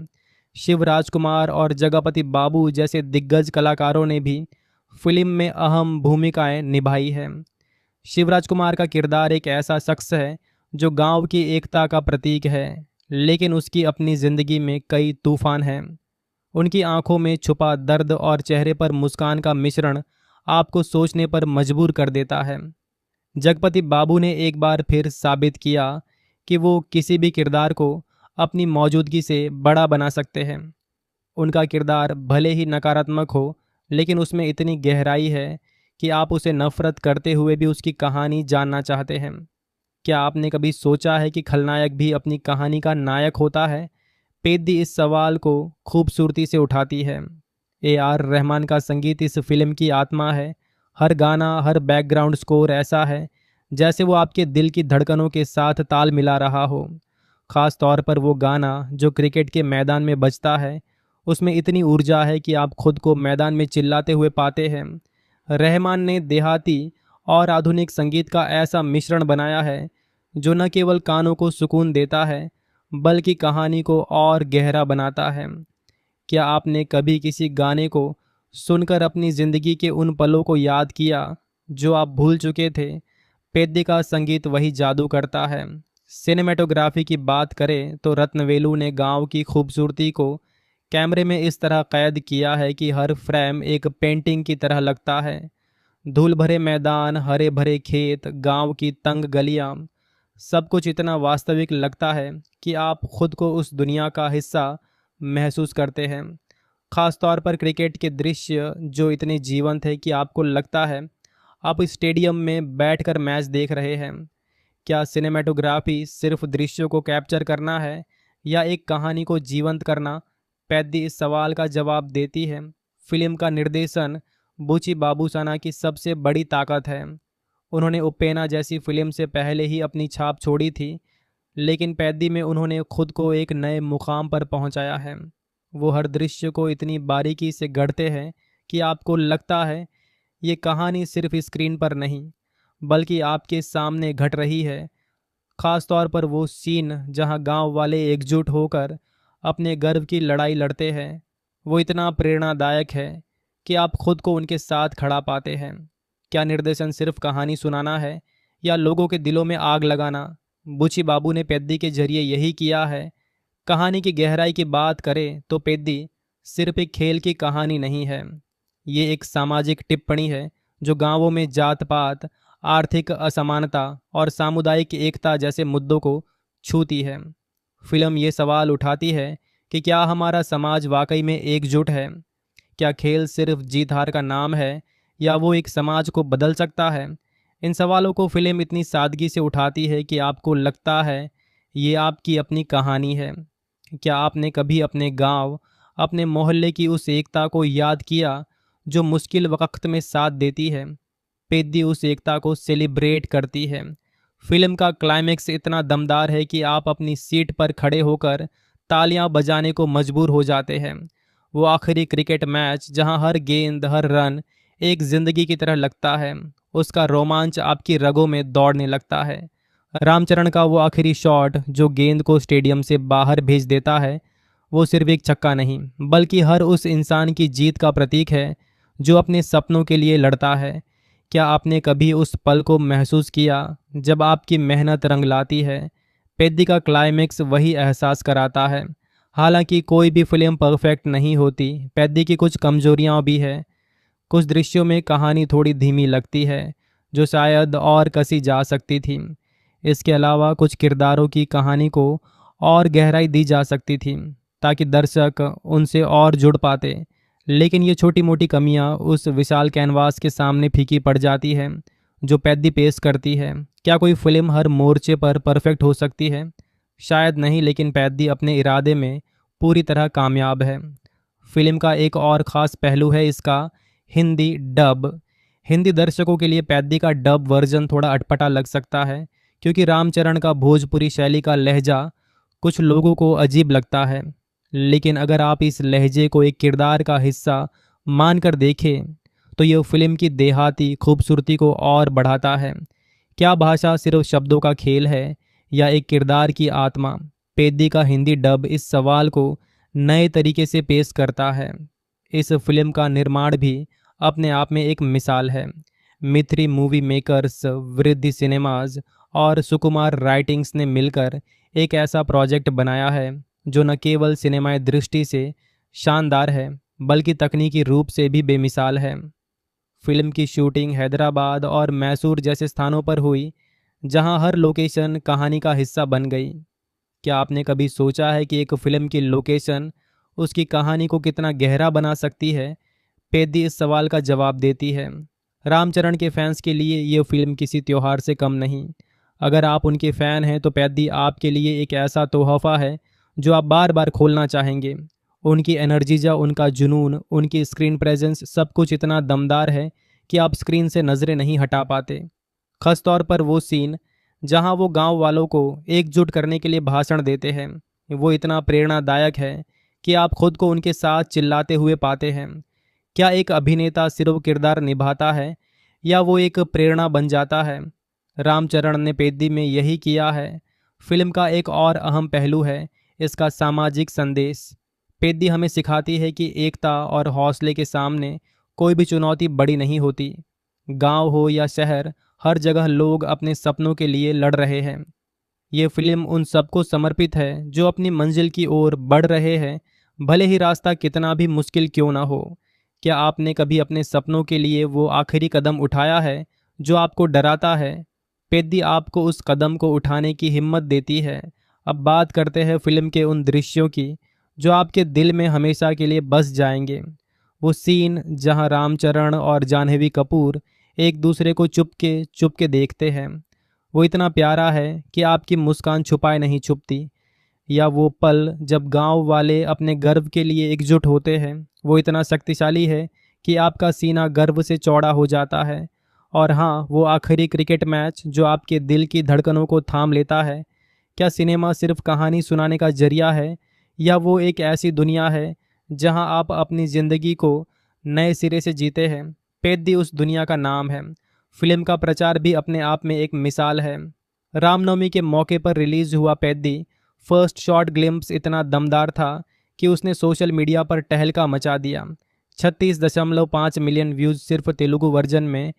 S1: शिव राजकुमार और जगपति बाबू जैसे दिग्गज कलाकारों ने भी फिल्म में अहम भूमिकाएं निभाई हैं। शिवराज कुमार का किरदार एक ऐसा शख्स है जो गांव की एकता का प्रतीक है, लेकिन उसकी अपनी ज़िंदगी में कई तूफान हैं। उनकी आंखों में छुपा दर्द और चेहरे पर मुस्कान का मिश्रण आपको सोचने पर मजबूर कर देता है। जगपति बाबू ने एक बार फिर साबित किया कि वो किसी भी किरदार को अपनी मौजूदगी से बड़ा बना सकते हैं। उनका किरदार भले ही नकारात्मक हो, लेकिन उसमें इतनी गहराई है कि आप उसे नफरत करते हुए भी उसकी कहानी जानना चाहते हैं। क्या आपने कभी सोचा है कि खलनायक भी अपनी कहानी का नायक होता है? पेद्दी इस सवाल को खूबसूरती से उठाती है। AR रहमान का संगीत इस फिल्म की आत्मा है। हर गाना, हर बैकग्राउंड स्कोर ऐसा है जैसे वो आपके दिल की धड़कनों के साथ ताल मिला रहा हो। ख़ास तौर पर वो गाना जो क्रिकेट के मैदान में बजता है, उसमें इतनी ऊर्जा है कि आप खुद को मैदान में चिल्लाते हुए पाते हैं। रहमान ने देहाती और आधुनिक संगीत का ऐसा मिश्रण बनाया है जो न केवल कानों को सुकून देता है, बल्कि कहानी को और गहरा बनाता है। क्या आपने कभी किसी गाने को सुनकर अपनी ज़िंदगी के उन पलों को याद किया जो आप भूल चुके थे? पेद्दी का संगीत वही जादू करता है। सिनेमेटोग्राफी की बात करें तो रत्नवेलु ने गांव की खूबसूरती को कैमरे में इस तरह कैद किया है कि हर फ्रेम एक पेंटिंग की तरह लगता है। धूल भरे मैदान, हरे भरे खेत, गांव की तंग गलियां, सब कुछ इतना वास्तविक लगता है कि आप खुद को उस दुनिया का हिस्सा महसूस करते हैं। ख़ास तौर पर क्रिकेट के दृश्य जो इतने जीवंत है कि आपको लगता है आप स्टेडियम में बैठकर मैच देख रहे हैं। क्या सिनेमेटोग्राफी सिर्फ दृश्यों को कैप्चर करना है या एक कहानी को जीवंत करना? पेद्दी इस सवाल का जवाब देती है। फिल्म का निर्देशन बुची बाबूसाना की सबसे बड़ी ताकत है। उन्होंने उपेना जैसी फिल्म से पहले ही अपनी छाप छोड़ी थी, लेकिन पेद्दी में उन्होंने खुद को एक नए मुकाम पर पहुंचाया है। वो हर दृश्य को इतनी बारीकी से गढ़ते हैं कि आपको लगता है ये कहानी सिर्फ स्क्रीन पर नहीं, बल्कि आपके सामने घट रही है। ख़ास तौर पर वो सीन जहां गांव वाले एकजुट होकर अपने गर्व की लड़ाई लड़ते हैं, वो इतना प्रेरणादायक है कि आप खुद को उनके साथ खड़ा पाते हैं। क्या निर्देशन सिर्फ कहानी सुनाना है या लोगों के दिलों में आग लगाना? बुची बाबू ने पेद्दी के जरिए यही किया है। कहानी की गहराई की बात करें तो पेद्दी सिर्फ एक खेल की कहानी नहीं है, ये एक सामाजिक टिप्पणी है जो गांवों में जात पात, आर्थिक असमानता और सामुदायिक एकता जैसे मुद्दों को छूती है। फिल्म ये सवाल उठाती है कि क्या हमारा समाज वाकई में एकजुट है? क्या खेल सिर्फ जीत हार का नाम है या वो एक समाज को बदल सकता है? इन सवालों को फिल्म इतनी सादगी से उठाती है कि आपको लगता है ये आपकी अपनी कहानी है। क्या आपने कभी अपने गांव, अपने मोहल्ले की उस एकता को याद किया जो मुश्किल वक्त में साथ देती है? पेद्दी उस एकता को सेलिब्रेट करती है। फिल्म का क्लाइमेक्स इतना दमदार है कि आप अपनी सीट पर खड़े होकर तालियां बजाने को मजबूर हो जाते हैं। वो आखिरी क्रिकेट मैच जहां हर गेंद, हर रन एक जिंदगी की तरह लगता है, उसका रोमांच आपकी रगों में दौड़ने लगता है। रामचरण का वो आखिरी शॉट जो गेंद को स्टेडियम से बाहर भेज देता है, वो सिर्फ एक छक्का नहीं, बल्कि हर उस इंसान की जीत का प्रतीक है जो अपने सपनों के लिए लड़ता है। क्या आपने कभी उस पल को महसूस किया जब आपकी मेहनत रंग लाती है? पेद्दी का क्लाइमेक्स वही एहसास कराता है। हालांकि कोई भी फिल्म परफेक्ट नहीं होती, पेद्दी की कुछ कमजोरियां भी है। कुछ दृश्यों में कहानी थोड़ी धीमी लगती है जो शायद और कसी जा सकती थी। इसके अलावा कुछ किरदारों की कहानी को और गहराई दी जा सकती थी ताकि दर्शक उनसे और जुड़ पाते, लेकिन ये छोटी मोटी कमियां उस विशाल कैनवास के सामने फीकी पड़ जाती हैं। जो पैद्दी पेश करती है। क्या कोई फिल्म हर मोर्चे पर परफेक्ट हो सकती है? शायद नहीं, लेकिन पैद्दी अपने इरादे में पूरी तरह कामयाब है। फिल्म का एक और ख़ास पहलू है इसका हिंदी डब। हिंदी दर्शकों के लिए पैद्दी का डब वर्जन थोड़ा अटपटा लग सकता है, क्योंकि रामचरण का भोजपुरी शैली का लहजा कुछ लोगों को अजीब लगता है। लेकिन अगर आप इस लहजे को एक किरदार का हिस्सा मानकर देखें तो यह फिल्म की देहाती खूबसूरती को और बढ़ाता है। क्या भाषा सिर्फ शब्दों का खेल है या एक किरदार की आत्मा? पेद्दी का हिंदी डब इस सवाल को नए तरीके से पेश करता है। इस फिल्म का निर्माण भी अपने आप में एक मिसाल है। मिथ्री मूवी मेकर्स, वृद्धि सिनेमाज और सुकुमार राइटिंग्स ने मिलकर एक ऐसा प्रोजेक्ट बनाया है जो न केवल सिनेमाई दृष्टि से शानदार है बल्कि तकनीकी रूप से भी बेमिसाल है। फिल्म की शूटिंग हैदराबाद और मैसूर जैसे स्थानों पर हुई, जहां हर लोकेशन कहानी का हिस्सा बन गई। क्या आपने कभी सोचा है कि एक फिल्म की लोकेशन उसकी कहानी को कितना गहरा बना सकती है? पेद्दी इस सवाल का जवाब देती है। रामचरण के फैंस के लिए ये फिल्म किसी त्योहार से कम नहीं। अगर आप उनके फ़ैन हैं तो पेद्दी आपके लिए एक ऐसा तोहफ़ा है जो आप बार बार खोलना चाहेंगे। उनकी एनर्जीजा, उनका जुनून, उनकी स्क्रीन प्रेजेंस, सब कुछ इतना दमदार है कि आप स्क्रीन से नज़रें नहीं हटा पाते। ख़ास तौर पर वो सीन जहां वो गांव वालों को एकजुट करने के लिए भाषण देते हैं, वो इतना प्रेरणादायक है कि आप खुद को उनके साथ चिल्लाते हुए पाते हैं। क्या एक अभिनेता सिर्फ किरदार निभाता है या वो एक प्रेरणा बन जाता है? रामचरण ने पेद्दी में यही किया है। फिल्म का एक और अहम पहलू है इसका सामाजिक संदेश। पेद्दी हमें सिखाती है कि एकता और हौसले के सामने कोई भी चुनौती बड़ी नहीं होती। गांव हो या शहर, हर जगह लोग अपने सपनों के लिए लड़ रहे हैं। ये फिल्म उन सबको समर्पित है जो अपनी मंजिल की ओर बढ़ रहे हैं, भले ही रास्ता कितना भी मुश्किल क्यों ना हो। क्या आपने कभी अपने सपनों के लिए वो आखिरी कदम उठाया है जो आपको डराता है? पेद्दी आपको उस कदम को उठाने की हिम्मत देती है। अब बात करते हैं फिल्म के उन दृश्यों की जो आपके दिल में हमेशा के लिए बस जाएंगे। वो सीन जहां रामचरण और जाह्नवी कपूर एक दूसरे को चुपके देखते हैं, वो इतना प्यारा है कि आपकी मुस्कान छुपाए नहीं छुपती। या वो पल जब गांव वाले अपने गर्व के लिए एकजुट होते हैं, वो इतना शक्तिशाली है कि आपका सीना गर्व से चौड़ा हो जाता है। और हाँ, वो आखिरी क्रिकेट मैच जो आपके दिल की धड़कनों को थाम लेता है। क्या सिनेमा सिर्फ कहानी सुनाने का जरिया है या वो एक ऐसी दुनिया है जहां आप अपनी ज़िंदगी को नए सिरे से जीते हैं? पेद्दी उस दुनिया का नाम है। फिल्म का प्रचार भी अपने आप में एक मिसाल है। रामनवमी के मौके पर रिलीज हुआ पेद्दी फर्स्ट शॉट ग्लिम्प्स इतना दमदार था कि उसने सोशल मीडिया पर टहलका मचा दिया। 36.5 मिलियन व्यूज़ सिर्फ तेलुगु वर्जन में।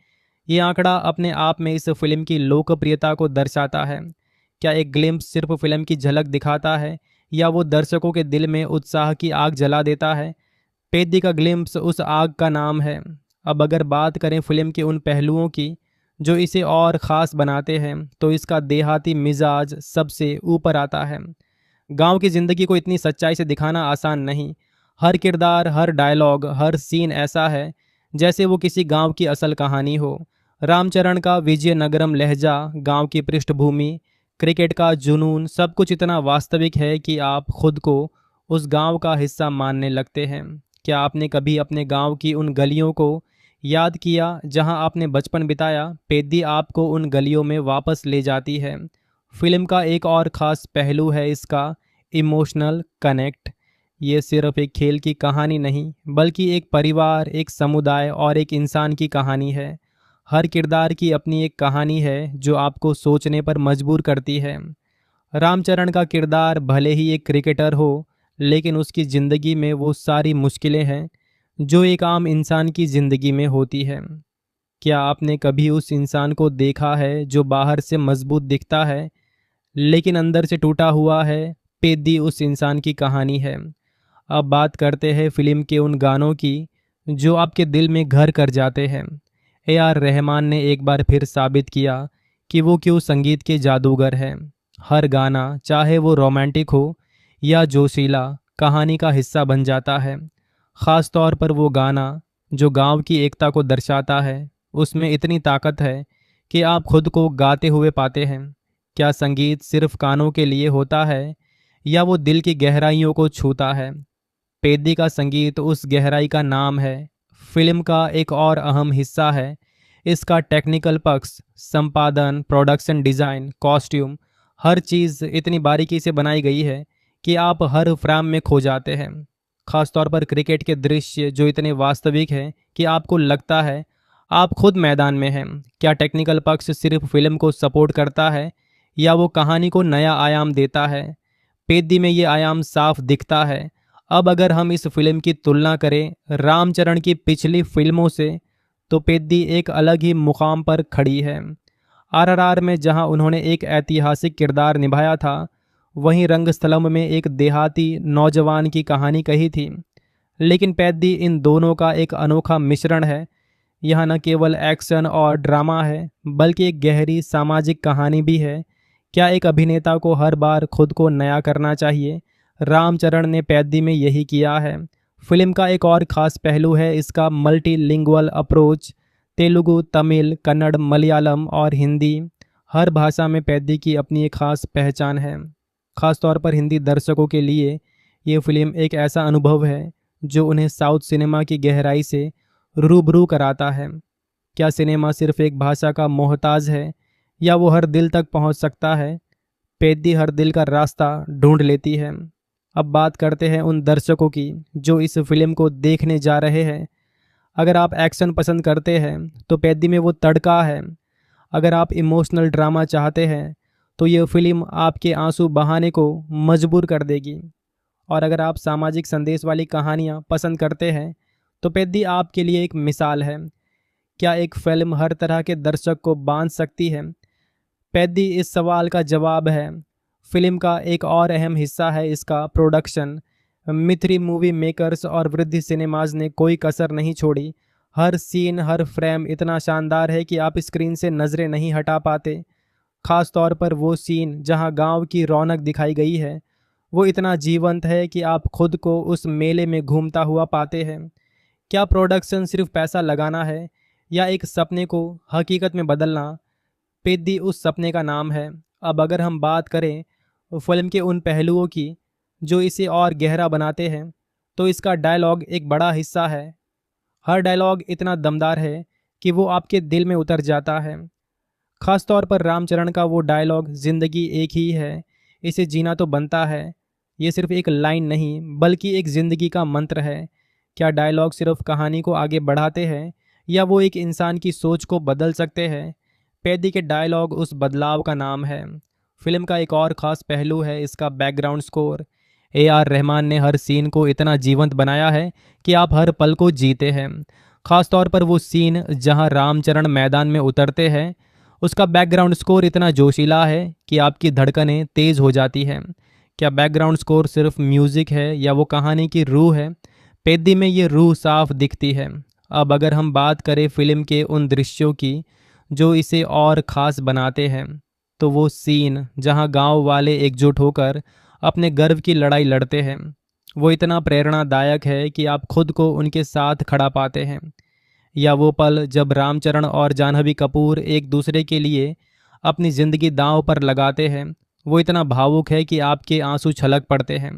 S1: ये आंकड़ा अपने आप में इस फिल्म की लोकप्रियता को दर्शाता है। क्या एक ग्लिम्प्स सिर्फ फिल्म की झलक दिखाता है या वो दर्शकों के दिल में उत्साह की आग जला देता है? पेद्दी का ग्लिम्प्स उस आग का नाम है। अब अगर बात करें फिल्म के उन पहलुओं की जो इसे और ख़ास बनाते हैं, तो इसका देहाती मिजाज सबसे ऊपर आता है। गांव की ज़िंदगी को इतनी सच्चाई से दिखाना आसान नहीं। हर किरदार, हर डायलॉग, हर सीन ऐसा है जैसे वो किसी गांव की असल कहानी हो। रामचरण का विजयनगरम लहजा, गांव की पृष्ठभूमि, क्रिकेट का जुनून, सब कुछ इतना वास्तविक है कि आप खुद को उस गांव का हिस्सा मानने लगते हैं। क्या आपने कभी अपने गांव की उन गलियों को याद किया जहां आपने बचपन बिताया? पेद्दी आपको उन गलियों में वापस ले जाती है। फिल्म का एक और ख़ास पहलू है इसका इमोशनल कनेक्ट। ये सिर्फ एक खेल की कहानी नहीं, बल्कि एक परिवार, एक समुदाय और एक इंसान की कहानी है। हर किरदार की अपनी एक कहानी है जो आपको सोचने पर मजबूर करती है। रामचरण का किरदार भले ही एक क्रिकेटर हो, लेकिन उसकी ज़िंदगी में वो सारी मुश्किलें हैं जो एक आम इंसान की ज़िंदगी में होती है। क्या आपने कभी उस इंसान को देखा है जो बाहर से मजबूत दिखता है लेकिन अंदर से टूटा हुआ है? पेद्दी उस इंसान की कहानी है। अब बात करते हैं फिल्म के उन गानों की जो आपके दिल में घर कर जाते हैं। AR रहमान ने एक बार फिर साबित किया कि वो क्यों संगीत के जादूगर हैं। हर गाना, चाहे वो रोमांटिक हो या जोशीला, कहानी का हिस्सा बन जाता है। ख़ास तौर पर वो गाना जो गांव की एकता को दर्शाता है, उसमें इतनी ताकत है कि आप खुद को गाते हुए पाते हैं? क्या संगीत सिर्फ कानों के लिए होता है या वो दिल की गहराइयों को छूता है? पेद्दी का संगीत उस गहराई का नाम है। फिल्म का एक और अहम हिस्सा है इसका टेक्निकल पक्ष। संपादन, प्रोडक्शन डिज़ाइन, कॉस्ट्यूम, हर चीज़ इतनी बारीकी से बनाई गई है कि आप हर फ्रेम में खो जाते हैं। खासतौर पर क्रिकेट के दृश्य जो इतने वास्तविक हैं कि आपको लगता है आप खुद मैदान में हैं। क्या टेक्निकल पक्ष सिर्फ फिल्म को सपोर्ट करता है या वो कहानी को नया आयाम देता है? पेद्दी में ये आयाम साफ दिखता है। अब अगर हम इस फिल्म की तुलना करें रामचरण की पिछली फिल्मों से तो पेद्दी एक अलग ही मुकाम पर खड़ी है। आरआरआर में जहां उन्होंने एक ऐतिहासिक किरदार निभाया था, वहीं रंगस्थलम में एक देहाती नौजवान की कहानी कही थी। लेकिन पेद्दी इन दोनों का एक अनोखा मिश्रण है। यह न केवल एक्शन और ड्रामा है बल्कि एक गहरी सामाजिक कहानी भी है। क्या एक अभिनेता को हर बार खुद को नया करना चाहिए? रामचरण ने पेद्दी में यही किया है। फिल्म का एक और ख़ास पहलू है इसका मल्टीलिंगुअल अप्रोच। तेलुगु, तमिल, कन्नड़, मलयालम और हिंदी, हर भाषा में पेद्दी की अपनी एक ख़ास पहचान है। ख़ास तौर पर हिंदी दर्शकों के लिए ये फिल्म एक ऐसा अनुभव है जो उन्हें साउथ सिनेमा की गहराई से रूबरू कराता है। क्या सिनेमा सिर्फ एक भाषा का मोहताज है या वो हर दिल तक पहुंच सकता है? पेद्दी हर दिल का रास्ता ढूंढ लेती है। अब बात करते हैं उन दर्शकों की जो इस फिल्म को देखने जा रहे हैं। अगर आप एक्शन पसंद करते हैं तो पेद्दी में वो तड़का है। अगर आप इमोशनल ड्रामा चाहते हैं तो ये फिल्म आपके आंसू बहाने को मजबूर कर देगी। और अगर आप सामाजिक संदेश वाली कहानियाँ पसंद करते हैं तो पेद्दी आपके लिए एक मिसाल है। क्या एक फिल्म हर तरह के दर्शक को बांध सकती है? पेद्दी इस सवाल का जवाब है। फिल्म का एक और अहम हिस्सा है इसका प्रोडक्शन। मिथ्री मूवी मेकर्स और वृद्धि सिनेमाज ने कोई कसर नहीं छोड़ी। हर सीन, हर फ्रेम इतना शानदार है कि आप स्क्रीन से नज़रें नहीं हटा पाते। खास तौर पर वो सीन जहां गांव की रौनक दिखाई गई है, वो इतना जीवंत है कि आप खुद को उस मेले में घूमता हुआ पाते हैं। क्या प्रोडक्शन सिर्फ पैसा लगाना है या एक सपने को हकीकत में बदलना? पेद्दी उस सपने का नाम है। अब अगर हम बात करें फिल्म के उन पहलुओं की जो इसे और गहरा बनाते हैं, तो इसका डायलॉग एक बड़ा हिस्सा है। हर डायलॉग इतना दमदार है कि वो आपके दिल में उतर जाता है। खास तौर पर रामचरण का वो डायलॉग, ज़िंदगी एक ही है, इसे जीना तो बनता है। ये सिर्फ एक लाइन नहीं बल्कि एक ज़िंदगी का मंत्र है। क्या डायलॉग सिर्फ कहानी को आगे बढ़ाते हैं या वो एक इंसान की सोच को बदल सकते हैं? पेद्दी के डायलॉग उस बदलाव का नाम है। फिल्म का एक और ख़ास पहलू है इसका बैकग्राउंड स्कोर। AR रहमान ने हर सीन को इतना जीवंत बनाया है कि आप हर पल को जीते हैं। ख़ास तौर पर वो सीन जहां रामचरण मैदान में उतरते हैं, उसका बैकग्राउंड स्कोर इतना जोशीला है कि आपकी धड़कनें तेज़ हो जाती हैं। क्या बैकग्राउंड स्कोर सिर्फ म्यूज़िक है या वो कहानी की रूह है? पेद्दी में ये रूह साफ दिखती है। अब अगर हम बात करें फिल्म के उन दृश्यों की जो इसे और ख़ास बनाते हैं, तो वो सीन जहां गांव वाले एकजुट होकर अपने गर्व की लड़ाई लड़ते हैं, वो इतना प्रेरणादायक है कि आप खुद को उनके साथ खड़ा पाते हैं। या वो पल जब रामचरण और जाह्नवी कपूर एक दूसरे के लिए अपनी ज़िंदगी दांव पर लगाते हैं, वो इतना भावुक है कि आपके आंसू छलक पड़ते हैं।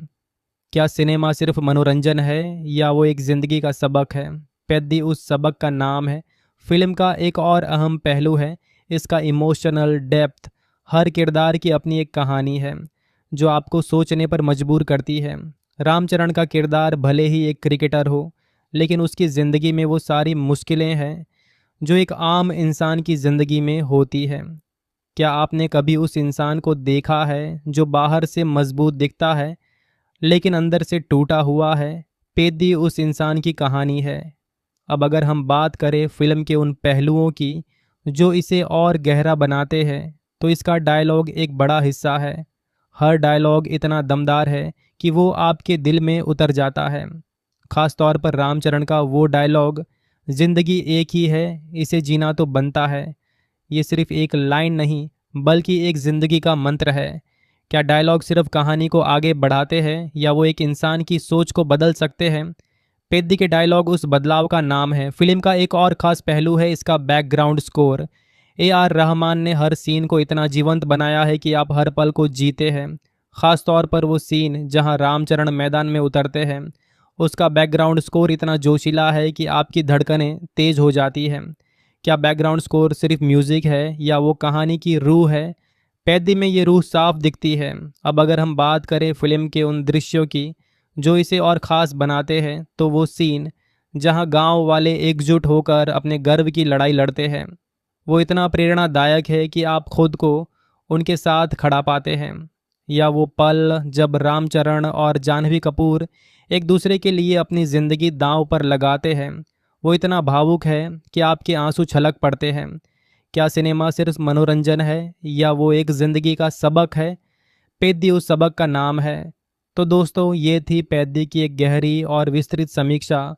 S1: क्या सिनेमा सिर्फ मनोरंजन है या वो एक ज़िंदगी का सबक है? पेद्दी उस सबक का नाम है। फिल्म का एक और अहम पहलू है इसका इमोशनल डेप्थ। हर किरदार की अपनी एक कहानी है जो आपको सोचने पर मजबूर करती है। रामचरण का किरदार भले ही एक क्रिकेटर हो, लेकिन उसकी ज़िंदगी में वो सारी मुश्किलें हैं जो एक आम इंसान की ज़िंदगी में होती है। क्या आपने कभी उस इंसान को देखा है जो बाहर से मजबूत दिखता है लेकिन अंदर से टूटा हुआ है? पेद्दी उस इंसान की कहानी है। अब अगर हम बात करें फिल्म के उन पहलुओं की जो इसे और गहरा बनाते हैं, तो इसका डायलॉग एक बड़ा हिस्सा है। हर डायलॉग इतना दमदार है कि वो आपके दिल में उतर जाता है। खास तौर पर रामचरण का वो डायलॉग, ज़िंदगी एक ही है, इसे जीना तो बनता है, ये सिर्फ एक लाइन नहीं बल्कि एक ज़िंदगी का मंत्र है। क्या डायलॉग सिर्फ कहानी को आगे बढ़ाते हैं या वो एक इंसान की सोच को बदल सकते हैं? पेद्दी के डायलॉग उस बदलाव का नाम है। फिल्म का एक और ख़ास पहलू है इसका बैकग्राउंड स्कोर। रहमान ने हर सीन को इतना जीवंत बनाया है कि आप हर पल को जीते हैं। ख़ास तौर पर वो सीन जहां रामचरण मैदान में उतरते हैं, उसका बैकग्राउंड स्कोर इतना जोशीला है कि आपकी धड़कनें तेज हो जाती हैं। क्या बैकग्राउंड स्कोर सिर्फ म्यूज़िक है या वो कहानी की रूह है? पैदी में ये रूह साफ दिखती है। अब अगर हम बात करें फिल्म के उन दृश्यों की जो इसे और ख़ास बनाते हैं, तो वो सीन जहां गांव वाले एकजुट होकर अपने गर्व की लड़ाई लड़ते हैं, वो इतना प्रेरणादायक है कि आप खुद को उनके साथ खड़ा पाते हैं। या वो पल जब रामचरण और जानवी कपूर एक दूसरे के लिए अपनी ज़िंदगी दांव पर लगाते हैं, वो इतना भावुक है कि आपके आंसू छलक पड़ते हैं। क्या सिनेमा सिर्फ मनोरंजन है या वो एक ज़िंदगी का सबक है? पेद्दी उस सबक का नाम है। तो दोस्तों, ये थी पेद्दी की एक गहरी और विस्तृत समीक्षा।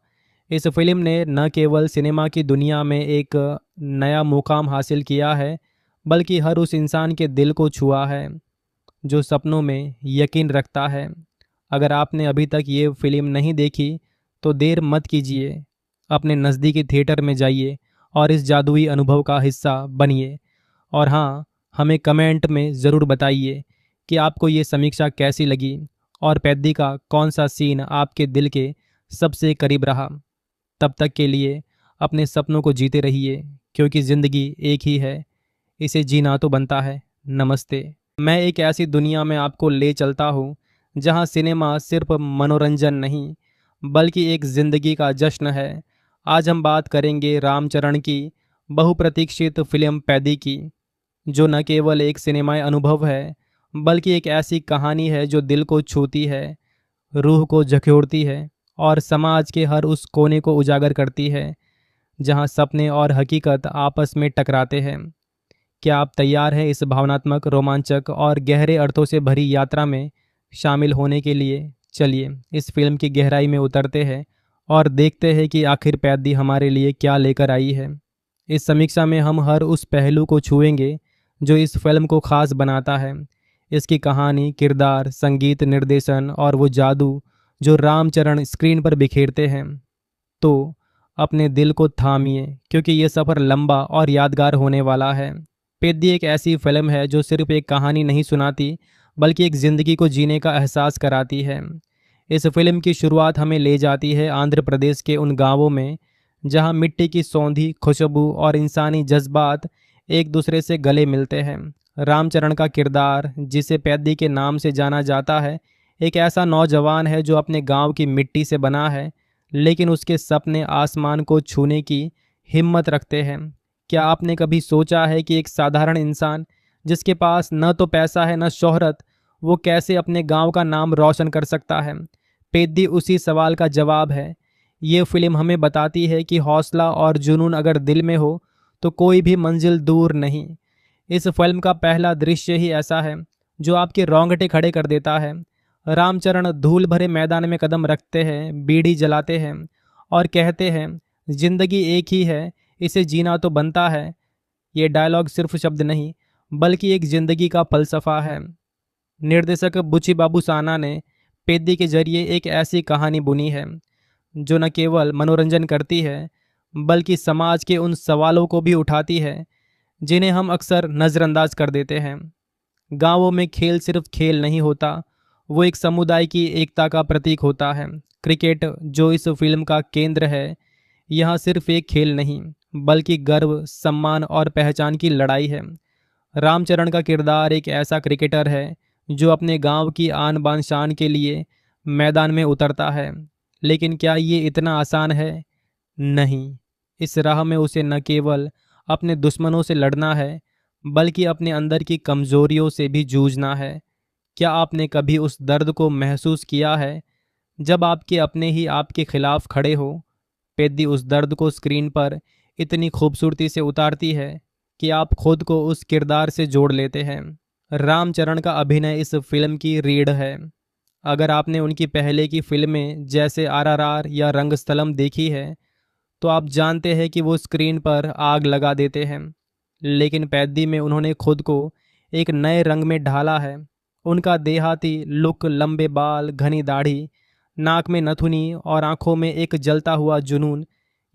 S1: इस फिल्म ने न केवल सिनेमा की दुनिया में एक नया मुकाम हासिल किया है, बल्कि हर उस इंसान के दिल को छुआ है जो सपनों में यकीन रखता है। अगर आपने अभी तक ये फिल्म नहीं देखी तो देर मत कीजिए, अपने नज़दीकी थिएटर में जाइए और इस जादुई अनुभव का हिस्सा बनिए। और हाँ, हमें कमेंट में ज़रूर बताइए कि आपको ये समीक्षा कैसी लगी और पेद्दी का कौन सा सीन आपके दिल के सबसे करीब रहा। तब तक के लिए अपने सपनों को जीते रहिए, क्योंकि ज़िंदगी एक ही है, इसे जीना तो बनता है। नमस्ते। मैं एक ऐसी दुनिया में आपको ले चलता हूँ जहाँ सिनेमा सिर्फ मनोरंजन नहीं, बल्कि एक ज़िंदगी का जश्न है। आज हम बात करेंगे रामचरण की बहुप्रतीक्षित फिल्म पैदी की, जो न केवल एक सिनेमाई अनुभव है, बल्कि एक ऐसी कहानी है जो दिल को छूती है, रूह को झकझोरती है और समाज के हर उस कोने को उजागर करती है जहां सपने और हकीकत आपस में टकराते हैं। क्या आप तैयार हैं इस भावनात्मक, रोमांचक और गहरे अर्थों से भरी यात्रा में शामिल होने के लिए? चलिए इस फिल्म की गहराई में उतरते हैं और देखते हैं कि आखिर पैदी हमारे लिए क्या लेकर आई है। इस समीक्षा में हम हर उस पहलू को छुएंगे जो इस फिल्म को खास बनाता है। इसकी कहानी, किरदार, संगीत, निर्देशन और वो जादू जो रामचरण स्क्रीन पर बिखेरते हैं। तो अपने दिल को थामिए, क्योंकि ये सफ़र लंबा और यादगार होने वाला है। पेद्दी एक ऐसी फिल्म है जो सिर्फ एक कहानी नहीं सुनाती, बल्कि एक ज़िंदगी को जीने का एहसास कराती है। इस फिल्म की शुरुआत हमें ले जाती है आंध्र प्रदेश के उन गांवों में जहां मिट्टी की सौंधी खुशबू और इंसानी जज्बात एक दूसरे से गले मिलते हैं। रामचरण का किरदार, जिसे पेद्दी के नाम से जाना जाता है, एक ऐसा नौजवान है जो अपने गांव की मिट्टी से बना है, लेकिन उसके सपने आसमान को छूने की हिम्मत रखते हैं। क्या आपने कभी सोचा है कि एक साधारण इंसान जिसके पास न तो पैसा है न शोहरत, वो कैसे अपने गांव का नाम रोशन कर सकता है? पेद्दी उसी सवाल का जवाब है। ये फिल्म हमें बताती है कि हौसला और जुनून अगर दिल में हो तो कोई भी मंजिल दूर नहीं। इस फिल्म का पहला दृश्य ही ऐसा है जो आपके रोंगटे खड़े कर देता है। रामचरण धूल भरे मैदान में कदम रखते हैं, बीड़ी जलाते हैं और कहते हैं, जिंदगी एक ही है, इसे जीना तो बनता है। ये डायलॉग सिर्फ शब्द नहीं, बल्कि एक जिंदगी का फलसफा है। निर्देशक बुची बाबू साना ने पेद्दी के जरिए एक ऐसी कहानी बुनी है जो न केवल मनोरंजन करती है, बल्कि समाज के उन सवालों को भी उठाती है जिन्हें हम अक्सर नज़रअंदाज कर देते हैं। गांवों में खेल सिर्फ खेल नहीं होता, वो एक समुदाय की एकता का प्रतीक होता है। क्रिकेट, जो इस फिल्म का केंद्र है, यहाँ सिर्फ एक खेल नहीं, बल्कि गर्व, सम्मान और पहचान की लड़ाई है। रामचरण का किरदार एक ऐसा क्रिकेटर है जो अपने गांव की आन बान शान के लिए मैदान में उतरता है। लेकिन क्या ये इतना आसान है? नहीं। इस राह में उसे न केवल अपने दुश्मनों से लड़ना है, बल्कि अपने अंदर की कमजोरियों से भी जूझना है। क्या आपने कभी उस दर्द को महसूस किया है जब आपके अपने ही आपके खिलाफ खड़े हो? पेद्दी उस दर्द को स्क्रीन पर इतनी खूबसूरती से उतारती है कि आप खुद को उस किरदार से जोड़ लेते हैं। रामचरण का अभिनय इस फिल्म की रीढ़ है। अगर आपने उनकी पहले की फिल्में जैसे आरआरआर या रंगस्थलम देखी है, तो आप जानते हैं कि वो स्क्रीन पर आग लगा देते हैं। लेकिन पेद्दी में उन्होंने खुद को एक नए रंग में ढाला है। उनका देहाती लुक, लंबे बाल, घनी दाढ़ी, नाक में नथुनी और आंखों में एक जलता हुआ जुनून,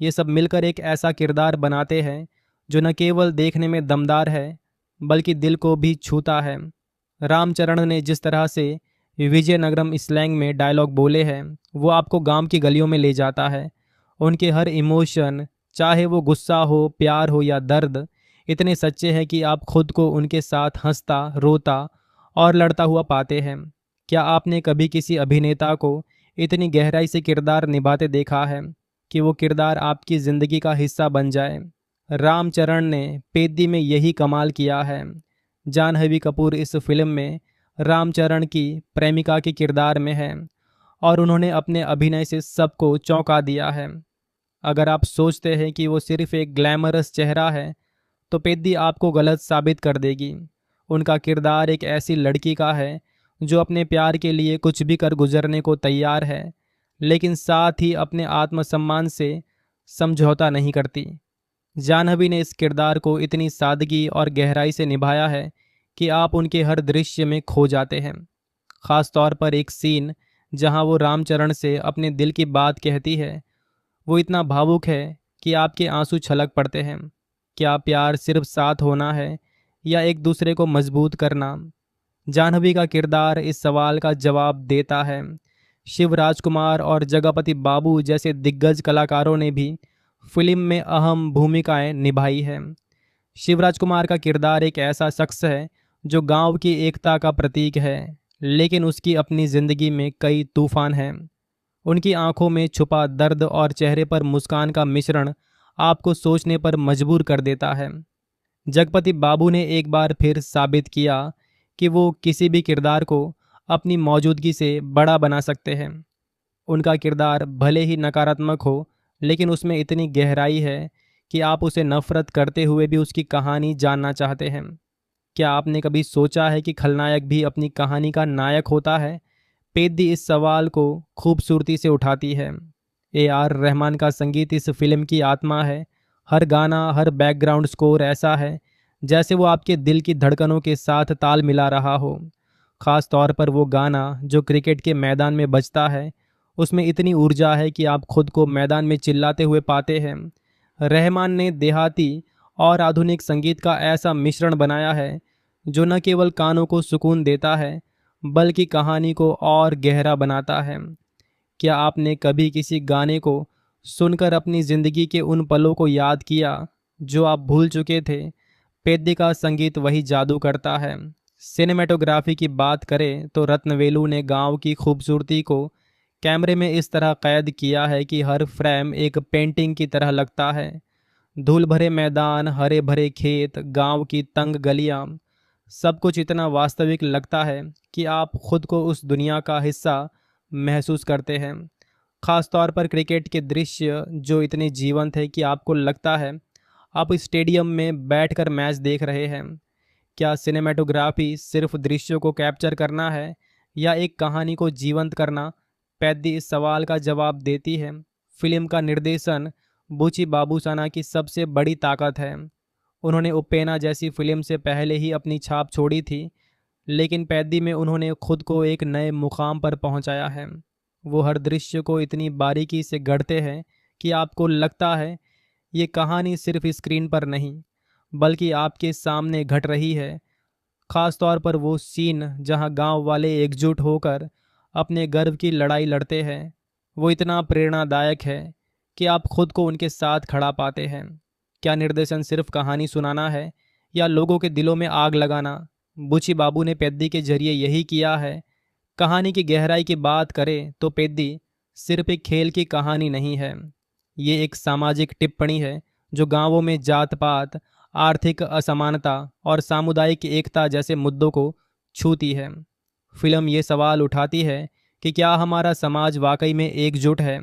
S1: ये सब मिलकर एक ऐसा किरदार बनाते हैं जो न केवल देखने में दमदार है बल्कि दिल को भी छूता है। रामचरण ने जिस तरह से विजयनगरम स्लैंग में डायलॉग बोले हैं वो आपको गांव की गलियों में ले जाता है। उनके हर इमोशन, चाहे वो गुस्सा हो, प्यार हो या दर्द, इतने सच्चे हैं कि आप खुद को उनके साथ हंसता, रोता और लड़ता हुआ पाते हैं। क्या आपने कभी किसी अभिनेता को इतनी गहराई से किरदार निभाते देखा है कि वो किरदार आपकी ज़िंदगी का हिस्सा बन जाए? रामचरण ने पेद्दी में यही कमाल किया है। जानहवी कपूर इस फिल्म में रामचरण की प्रेमिका के किरदार में है और उन्होंने अपने अभिनय से सबको चौंका दिया है। अगर आप सोचते हैं कि वो सिर्फ एक ग्लैमरस चेहरा है तो पेद्दी आपको गलत साबित कर देगी। उनका किरदार एक ऐसी लड़की का है जो अपने प्यार के लिए कुछ भी कर गुजरने को तैयार है, लेकिन साथ ही अपने आत्मसम्मान से समझौता नहीं करती। जाह्नवी ने इस किरदार को इतनी सादगी और गहराई से निभाया है कि आप उनके हर दृश्य में खो जाते हैं। ख़ास तौर पर एक सीन जहां वो रामचरण से अपने दिल की बात कहती है, वो इतना भावुक है कि आपके आंसू छलक पड़ते हैं। क्या प्यार सिर्फ साथ होना है या एक दूसरे को मजबूत करना? जाह्नवी का किरदार इस सवाल का जवाब देता है। शिव राजकुमार और जगपति बाबू जैसे दिग्गज कलाकारों ने भी फिल्म में अहम भूमिकाएं निभाई हैं। शिवराज कुमार का किरदार एक ऐसा शख्स है जो गांव की एकता का प्रतीक है, लेकिन उसकी अपनी ज़िंदगी में कई तूफान हैं। उनकी आंखों में छुपा दर्द और चेहरे पर मुस्कान का मिश्रण आपको सोचने पर मजबूर कर देता है। जगपति बाबू ने एक बार फिर साबित किया कि वो किसी भी किरदार को अपनी मौजूदगी से बड़ा बना सकते हैं। उनका किरदार भले ही नकारात्मक हो, लेकिन उसमें इतनी गहराई है कि आप उसे नफरत करते हुए भी उसकी कहानी जानना चाहते हैं। क्या आपने कभी सोचा है कि खलनायक भी अपनी कहानी का नायक होता है? पेद्दी इस सवाल को खूबसूरती से उठाती है। AR रहमान का संगीत इस फिल्म की आत्मा है। हर गाना, हर बैकग्राउंड स्कोर ऐसा है जैसे वो आपके दिल की धड़कनों के साथ ताल मिला रहा हो। ख़ास तौर पर वो गाना जो क्रिकेट के मैदान में बजता है, उसमें इतनी ऊर्जा है कि आप खुद को मैदान में चिल्लाते हुए पाते हैं। रहमान ने देहाती और आधुनिक संगीत का ऐसा मिश्रण बनाया है जो न केवल कानों को सुकून देता है बल्कि कहानी को और गहरा बनाता है। क्या आपने कभी किसी गाने को सुनकर अपनी ज़िंदगी के उन पलों को याद किया जो आप भूल चुके थे? पेद्दी का संगीत वही जादू करता है। सिनेमेटोग्राफी की बात करें तो रत्नवेलु ने गांव की खूबसूरती को कैमरे में इस तरह कैद किया है कि हर फ्रेम एक पेंटिंग की तरह लगता है। धूल भरे मैदान, हरे भरे खेत, गांव की तंग गलियां, सब कुछ इतना वास्तविक लगता है कि आप खुद को उस दुनिया का हिस्सा महसूस करते हैं। ख़ास तौर पर क्रिकेट के दृश्य जो इतने जीवंत है कि आपको लगता है आप स्टेडियम में बैठकर मैच देख रहे हैं। क्या सिनेमेटोग्राफी सिर्फ दृश्यों को कैप्चर करना है या एक कहानी को जीवंत करना? पेद्दी इस सवाल का जवाब देती है। फिल्म का निर्देशन बुची बाबूसाना की सबसे बड़ी ताकत है। उन्होंने उपेना जैसी फिल्म से पहले ही अपनी छाप छोड़ी थी, लेकिन पेद्दी में उन्होंने खुद को एक नए मुकाम पर पहुंचाया है। वो हर दृश्य को इतनी बारीकी से गढ़ते हैं कि आपको लगता है ये कहानी सिर्फ स्क्रीन पर नहीं बल्कि आपके सामने घट रही है। ख़ास तौर पर वो सीन जहां गांव वाले एकजुट होकर अपने गर्व की लड़ाई लड़ते हैं, वो इतना प्रेरणादायक है कि आप खुद को उनके साथ खड़ा पाते हैं। क्या निर्देशन सिर्फ कहानी सुनाना है या लोगों के दिलों में आग लगाना? बुची बाबू ने पेद्दी के जरिए यही किया है। कहानी की गहराई की बात करें तो पेद्दी सिर्फ एक खेल की कहानी नहीं है, ये एक सामाजिक टिप्पणी है जो गांवों में जात पात, आर्थिक असमानता और सामुदायिक एकता जैसे मुद्दों को छूती है। फिल्म ये सवाल उठाती है कि क्या हमारा समाज वाकई में एकजुट है?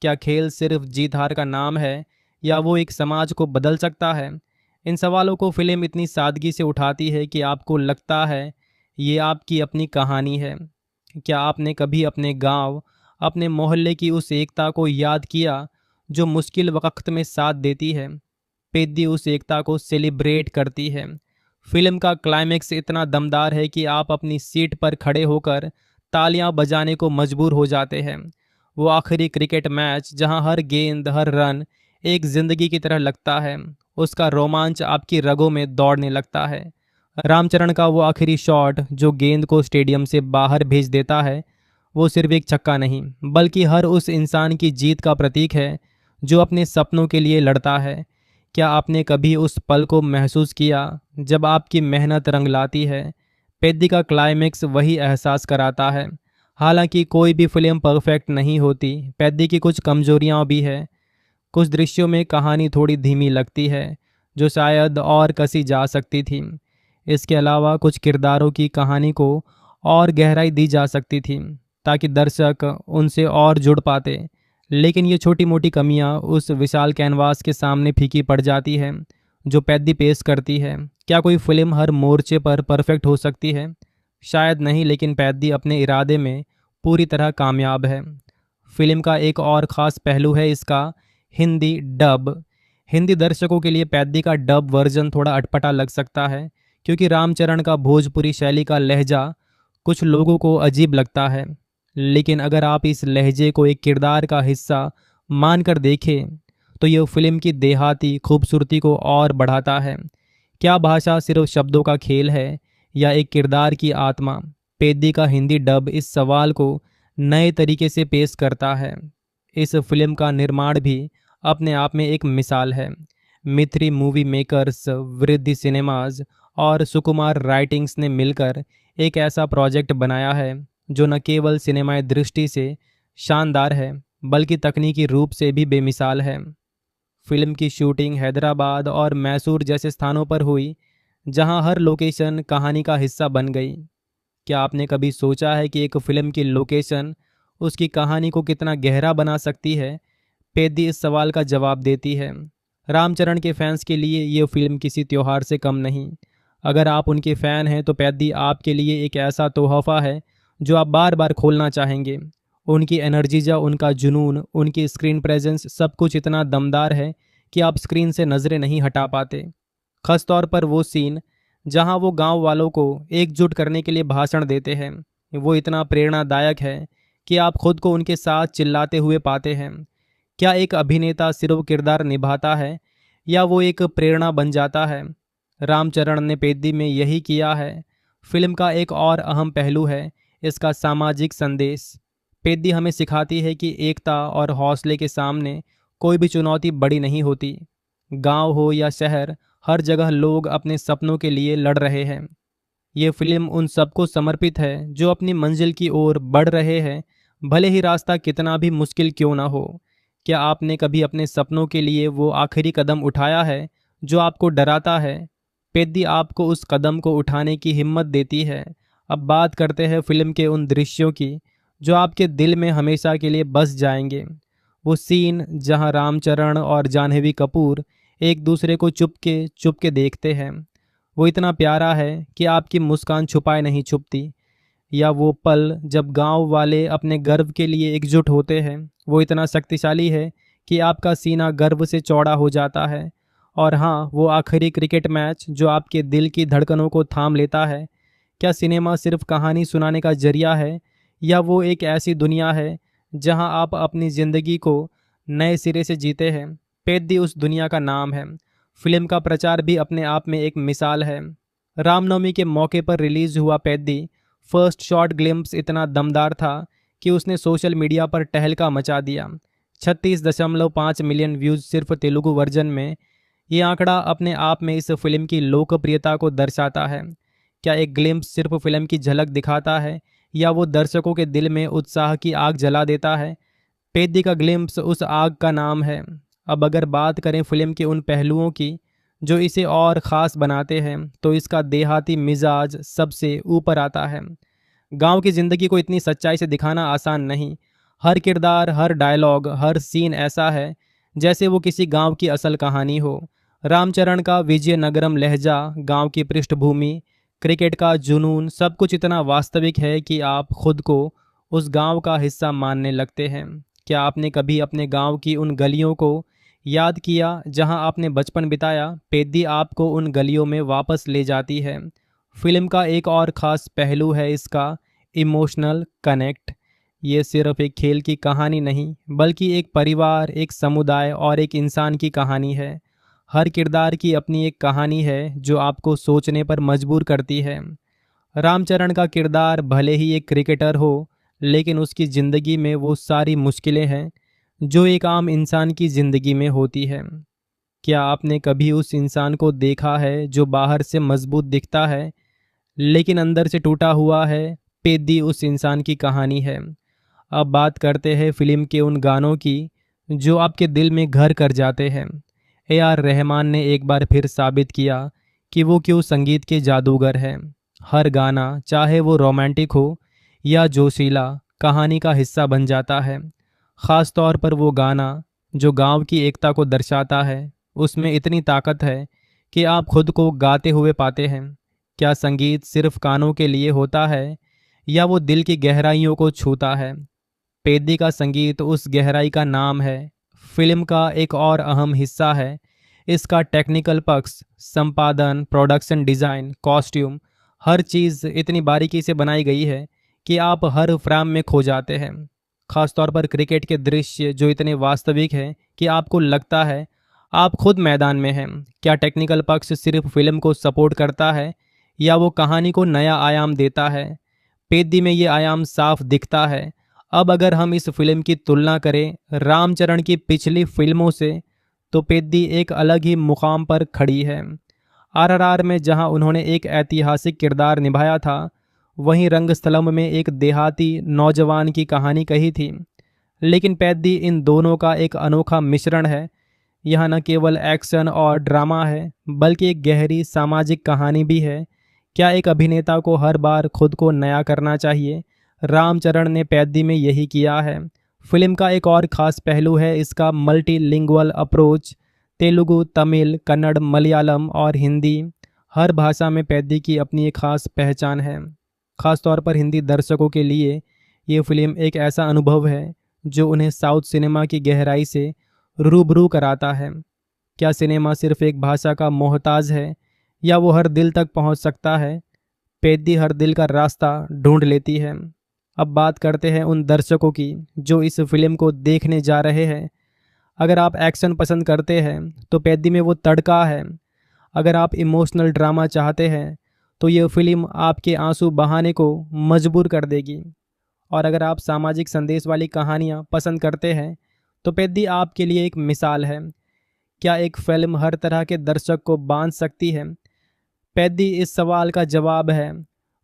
S1: क्या खेल सिर्फ जीत हार का नाम है या वो एक समाज को बदल सकता है? इन सवालों को फिल्म इतनी सादगी से उठाती है कि आपको लगता है ये आपकी अपनी कहानी है। क्या आपने कभी अपने गांव, अपने मोहल्ले की उस एकता को याद किया जो मुश्किल वक्त में साथ देती है? पेद्दी उस एकता को सेलिब्रेट करती है। फिल्म का क्लाइमेक्स इतना दमदार है कि आप अपनी सीट पर खड़े होकर तालियां बजाने को मजबूर हो जाते हैं। वो आखिरी क्रिकेट मैच जहां हर गेंद, हर रन एक जिंदगी की तरह लगता है। उसका रोमांच आपकी रगों में दौड़ने लगता है। रामचरण का वो आखिरी शॉट जो गेंद को स्टेडियम से बाहर भेज देता है, वो सिर्फ एक छक्का नहीं बल्कि हर उस इंसान की जीत का प्रतीक है जो अपने सपनों के लिए लड़ता है। क्या आपने कभी उस पल को महसूस किया जब आपकी मेहनत रंग लाती है? पेद्दी का क्लाइमेक्स वही एहसास कराता है। हालांकि कोई भी फिल्म परफेक्ट नहीं होती, पेद्दी की कुछ कमजोरियां भी है। कुछ दृश्यों में कहानी थोड़ी धीमी लगती है, जो शायद और कसी जा सकती थी। इसके अलावा कुछ किरदारों की कहानी को और गहराई दी जा सकती थी ताकि दर्शक उनसे और जुड़ पाते। लेकिन ये छोटी मोटी कमियां उस विशाल कैनवास के सामने फीकी पड़ जाती है जो पेद्दी पेश करती है। क्या कोई फिल्म हर मोर्चे पर परफेक्ट हो सकती है? शायद नहीं, लेकिन पेद्दी अपने इरादे में पूरी तरह कामयाब है। फिल्म का एक और ख़ास पहलू है इसका हिंदी डब। हिंदी दर्शकों के लिए पेद्दी का डब वर्जन थोड़ा अटपटा लग सकता है, क्योंकि रामचरण का भोजपुरी शैली का लहजा कुछ लोगों को अजीब लगता है। लेकिन अगर आप इस लहजे को एक किरदार का हिस्सा मानकर देखें तो यह फिल्म की देहाती खूबसूरती को और बढ़ाता है। क्या भाषा सिर्फ शब्दों का खेल है या एक किरदार की आत्मा? पेद्दी का हिंदी डब इस सवाल को नए तरीके से पेश करता है। इस फिल्म का निर्माण भी अपने आप में एक मिसाल है। मिथ्री मूवी मेकर्स, वृद्धि सिनेमाज और सुकुमार राइटिंग्स ने मिलकर एक ऐसा प्रोजेक्ट बनाया है जो न केवल सिनेमाई दृष्टि से शानदार है बल्कि तकनीकी रूप से भी बेमिसाल है। फिल्म की शूटिंग हैदराबाद और मैसूर जैसे स्थानों पर हुई, जहां हर लोकेशन कहानी का हिस्सा बन गई। क्या आपने कभी सोचा है कि एक फिल्म की लोकेशन उसकी कहानी को कितना गहरा बना सकती है? पेद्दी इस सवाल का जवाब देती है। रामचरण के फैंस के लिए ये फिल्म किसी त्योहार से कम नहीं। अगर आप उनके फ़ैन हैं तो पेद्दी आपके लिए एक ऐसा तोहफ़ा है जो आप बार बार खोलना चाहेंगे। उनकी एनर्जीजा, उनका जुनून, उनकी स्क्रीन प्रेजेंस, सब कुछ इतना दमदार है कि आप स्क्रीन से नज़रें नहीं हटा पाते। ख़ास तौर पर वो सीन जहां वो गांव वालों को एकजुट करने के लिए भाषण देते हैं, वो इतना प्रेरणादायक है कि आप खुद को उनके साथ चिल्लाते हुए पाते हैं। क्या एक अभिनेता सिर्फ किरदार निभाता है या वो एक प्रेरणा बन जाता है? रामचरण ने पेद्दी में यही किया है। फिल्म का एक और अहम पहलू है इसका सामाजिक संदेश। पेद्दी हमें सिखाती है कि एकता और हौसले के सामने कोई भी चुनौती बड़ी नहीं होती। गांव हो या शहर, हर जगह लोग अपने सपनों के लिए लड़ रहे हैं। ये फिल्म उन सबको समर्पित है जो अपनी मंजिल की ओर बढ़ रहे हैं, भले ही रास्ता कितना भी मुश्किल क्यों ना हो। क्या आपने कभी अपने सपनों के लिए वो आखिरी कदम उठाया है जो आपको डराता है? पेद्दी आपको उस कदम को उठाने की हिम्मत देती है। अब बात करते हैं फिल्म के उन दृश्यों की जो आपके दिल में हमेशा के लिए बस जाएंगे। वो सीन जहां रामचरण और जाह्नवी कपूर एक दूसरे को चुपके देखते हैं, वो इतना प्यारा है कि आपकी मुस्कान छुपाए नहीं छुपती। या वो पल जब गांव वाले अपने गर्व के लिए एकजुट होते हैं, वो इतना शक्तिशाली है कि आपका सीना गर्व से चौड़ा हो जाता है। और हाँ, वो आखिरी क्रिकेट मैच जो आपके दिल की धड़कनों को थाम लेता है। क्या सिनेमा सिर्फ कहानी सुनाने का जरिया है या वो एक ऐसी दुनिया है जहां आप अपनी ज़िंदगी को नए सिरे से जीते हैं? पेद्दी उस दुनिया का नाम है। फिल्म का प्रचार भी अपने आप में एक मिसाल है। रामनवमी के मौके पर रिलीज हुआ पेद्दी फर्स्ट शॉट ग्लिम्प्स इतना दमदार था कि उसने सोशल मीडिया पर टहलका मचा दिया। 36.5 मिलियन व्यूज़ सिर्फ तेलुगु वर्जन में। ये आंकड़ा अपने आप में इस फिल्म की लोकप्रियता को दर्शाता है। क्या एक ग्लिम्प्स सिर्फ फिल्म की झलक दिखाता है या वो दर्शकों के दिल में उत्साह की आग जला देता है? पेद्दी का ग्लिम्प्स उस आग का नाम है। अब अगर बात करें फिल्म के उन पहलुओं की जो इसे और ख़ास बनाते हैं, तो इसका देहाती मिजाज सबसे ऊपर आता है। गांव की ज़िंदगी को इतनी सच्चाई से दिखाना आसान नहीं। हर किरदार, हर डायलॉग, हर सीन ऐसा है जैसे वो किसी गांव की असल कहानी हो। रामचरण का विजयनगरम लहजा, गांव की पृष्ठभूमि, क्रिकेट का जुनून, सब कुछ इतना वास्तविक है कि आप खुद को उस गांव का हिस्सा मानने लगते हैं। क्या आपने कभी अपने गांव की उन गलियों को याद किया जहां आपने बचपन बिताया? पेद्दी आपको उन गलियों में वापस ले जाती है। फिल्म का एक और ख़ास पहलू है इसका इमोशनल कनेक्ट। ये सिर्फ एक खेल की कहानी नहीं, बल्कि एक परिवार, एक समुदाय और एक इंसान की कहानी है। हर किरदार की अपनी एक कहानी है जो आपको सोचने पर मजबूर करती है। रामचरण का किरदार भले ही एक क्रिकेटर हो, लेकिन उसकी ज़िंदगी में वो सारी मुश्किलें हैं जो एक आम इंसान की ज़िंदगी में होती है। क्या आपने कभी उस इंसान को देखा है जो बाहर से मजबूत दिखता है लेकिन अंदर से टूटा हुआ है? पेद्दी उस इंसान की कहानी है। अब बात करते हैं फिल्म के उन गानों की जो आपके दिल में घर कर जाते हैं। A R रहमान ने एक बार फिर साबित किया कि वो क्यों संगीत के जादूगर हैं। हर गाना, चाहे वो रोमांटिक हो या जोशीला, कहानी का हिस्सा बन जाता है। ख़ास तौर पर वो गाना जो गांव की एकता को दर्शाता है, उसमें इतनी ताकत है कि आप खुद को गाते हुए पाते हैं। क्या संगीत सिर्फ कानों के लिए होता है या वो दिल की गहराइयों को छूता है? पेद्दी का संगीत उस गहराई का नाम है। फिल्म का एक और अहम हिस्सा है इसका टेक्निकल पक्ष। संपादन, प्रोडक्शन डिज़ाइन, कॉस्ट्यूम, हर चीज़ इतनी बारीकी से बनाई गई है कि आप हर फ्रेम में खो जाते हैं। खासतौर पर क्रिकेट के दृश्य जो इतने वास्तविक हैं कि आपको लगता है आप खुद मैदान में हैं। क्या टेक्निकल पक्ष सिर्फ फिल्म को सपोर्ट करता है या वो कहानी को नया आयाम देता है? पेद्दी में ये आयाम साफ दिखता है। अब अगर हम इस फिल्म की तुलना करें रामचरण की पिछली फिल्मों से, तो पेद्दी एक अलग ही मुकाम पर खड़ी है। RRR में जहां उन्होंने एक ऐतिहासिक किरदार निभाया था, वहीं रंगस्थलम में एक देहाती नौजवान की कहानी कही थी। लेकिन पेद्दी इन दोनों का एक अनोखा मिश्रण है। यह न केवल एक्शन और ड्रामा है, बल्कि एक गहरी सामाजिक कहानी भी है। क्या एक अभिनेता को हर बार खुद को नया करना चाहिए? रामचरण ने पेद्दी में यही किया है। फिल्म का एक और ख़ास पहलू है इसका मल्टीलिंगुअल अप्रोच। तेलुगु, तमिल, कन्नड़, मलयालम और हिंदी, हर भाषा में पेद्दी की अपनी एक ख़ास पहचान है। ख़ासतौर पर हिंदी दर्शकों के लिए ये फिल्म एक ऐसा अनुभव है जो उन्हें साउथ सिनेमा की गहराई से रूबरू कराता है। क्या सिनेमा सिर्फ एक भाषा का मोहताज है या वो हर दिल तक पहुंच सकता है? पेद्दी हर दिल का रास्ता ढूंढ लेती है। अब बात करते हैं उन दर्शकों की जो इस फिल्म को देखने जा रहे हैं। अगर आप एक्शन पसंद करते हैं तो पेद्दी में वो तड़का है। अगर आप इमोशनल ड्रामा चाहते हैं तो ये फिल्म आपके आंसू बहाने को मजबूर कर देगी। और अगर आप सामाजिक संदेश वाली कहानियाँ पसंद करते हैं तो पेद्दी आपके लिए एक मिसाल है। क्या एक फिल्म हर तरह के दर्शक को बांध सकती है? पेद्दी इस सवाल का जवाब है।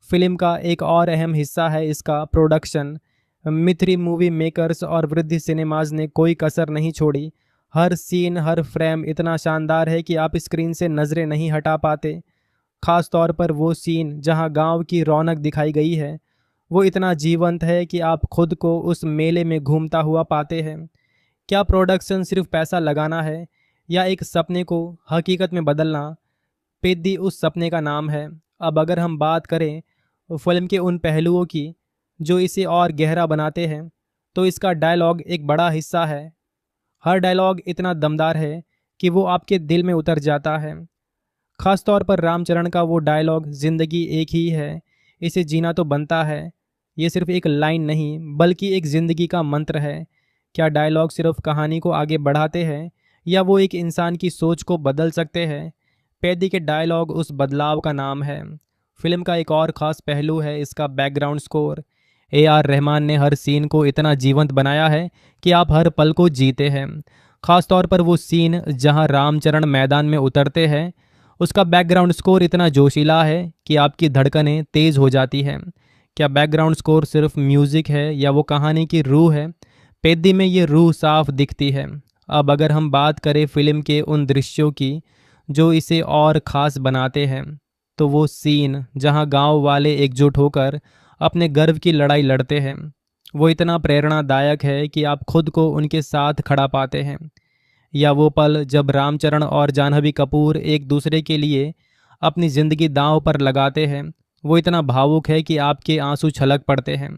S1: फिल्म का एक और अहम हिस्सा है इसका प्रोडक्शन। मिथ्री मूवी मेकर्स और वृद्धि सिनेमाज ने कोई कसर नहीं छोड़ी। हर सीन, हर फ्रेम इतना शानदार है कि आप स्क्रीन से नज़रें नहीं हटा पाते। ख़ास तौर पर वो सीन जहां गांव की रौनक दिखाई गई है, वो इतना जीवंत है कि आप खुद को उस मेले में घूमता हुआ पाते हैं। क्या प्रोडक्शन सिर्फ पैसा लगाना है या एक सपने को हकीकत में बदलना? पेद्दी उस सपने का नाम है। अब अगर हम बात करें फिल्म के उन पहलुओं की जो इसे और गहरा बनाते हैं, तो इसका डायलॉग एक बड़ा हिस्सा है। हर डायलॉग इतना दमदार है कि वो आपके दिल में उतर जाता है। ख़ास तौर पर रामचरण का वो डायलॉग, ज़िंदगी एक ही है, इसे जीना तो बनता है। ये सिर्फ एक लाइन नहीं, बल्कि एक ज़िंदगी का मंत्र है। क्या डायलॉग सिर्फ कहानी को आगे बढ़ाते हैं या वो एक इंसान की सोच को बदल सकते हैं? पेद्दी के डायलॉग उस बदलाव का नाम है। फिल्म का एक और ख़ास पहलू है इसका background score. A R Rahman ने हर सीन को इतना जीवंत बनाया है कि आप हर पल को जीते हैं। ख़ास तौर पर वो सीन जहां रामचरण मैदान में उतरते हैं, उसका बैकग्राउंड स्कोर इतना जोशीला है कि आपकी धड़कनें तेज़ हो जाती हैं। क्या बैकग्राउंड स्कोर सिर्फ म्यूज़िक है या वो कहानी की रूह है? पेद्दी में ये रूह साफ दिखती है। अब अगर हम बात करें फिल्म के उन दृश्यों की जो इसे और ख़ास बनाते हैं, तो वो सीन जहां गांव वाले एकजुट होकर अपने गर्व की लड़ाई लड़ते हैं, वो इतना प्रेरणादायक है कि आप खुद को उनके साथ खड़ा पाते हैं। या वो पल जब रामचरण और जाह्नवी कपूर एक दूसरे के लिए अपनी ज़िंदगी दांव पर लगाते हैं, वो इतना भावुक है कि आपके आंसू छलक पड़ते हैं।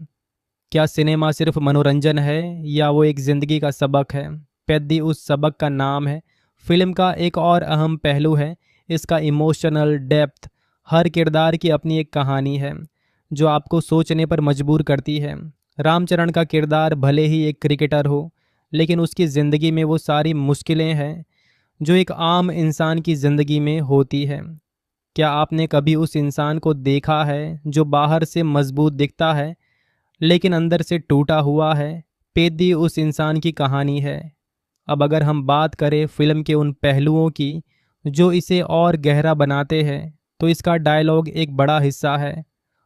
S1: क्या सिनेमा सिर्फ मनोरंजन है या वो एक ज़िंदगी का सबक है? पेद्दी उस सबक का नाम है। फिल्म का एक और अहम पहलू है इसका इमोशनल डेप्थ। हर किरदार की अपनी एक कहानी है जो आपको सोचने पर मजबूर करती है। रामचरण का किरदार भले ही एक क्रिकेटर हो, लेकिन उसकी ज़िंदगी में वो सारी मुश्किलें हैं जो एक आम इंसान की ज़िंदगी में होती है। क्या आपने कभी उस इंसान को देखा है जो बाहर से मजबूत दिखता है लेकिन अंदर से टूटा हुआ है? पेद्दी उस इंसान की कहानी है। अब अगर हम बात करें फिल्म के उन पहलुओं की जो इसे और गहरा बनाते हैं, तो इसका डायलॉग एक बड़ा हिस्सा है।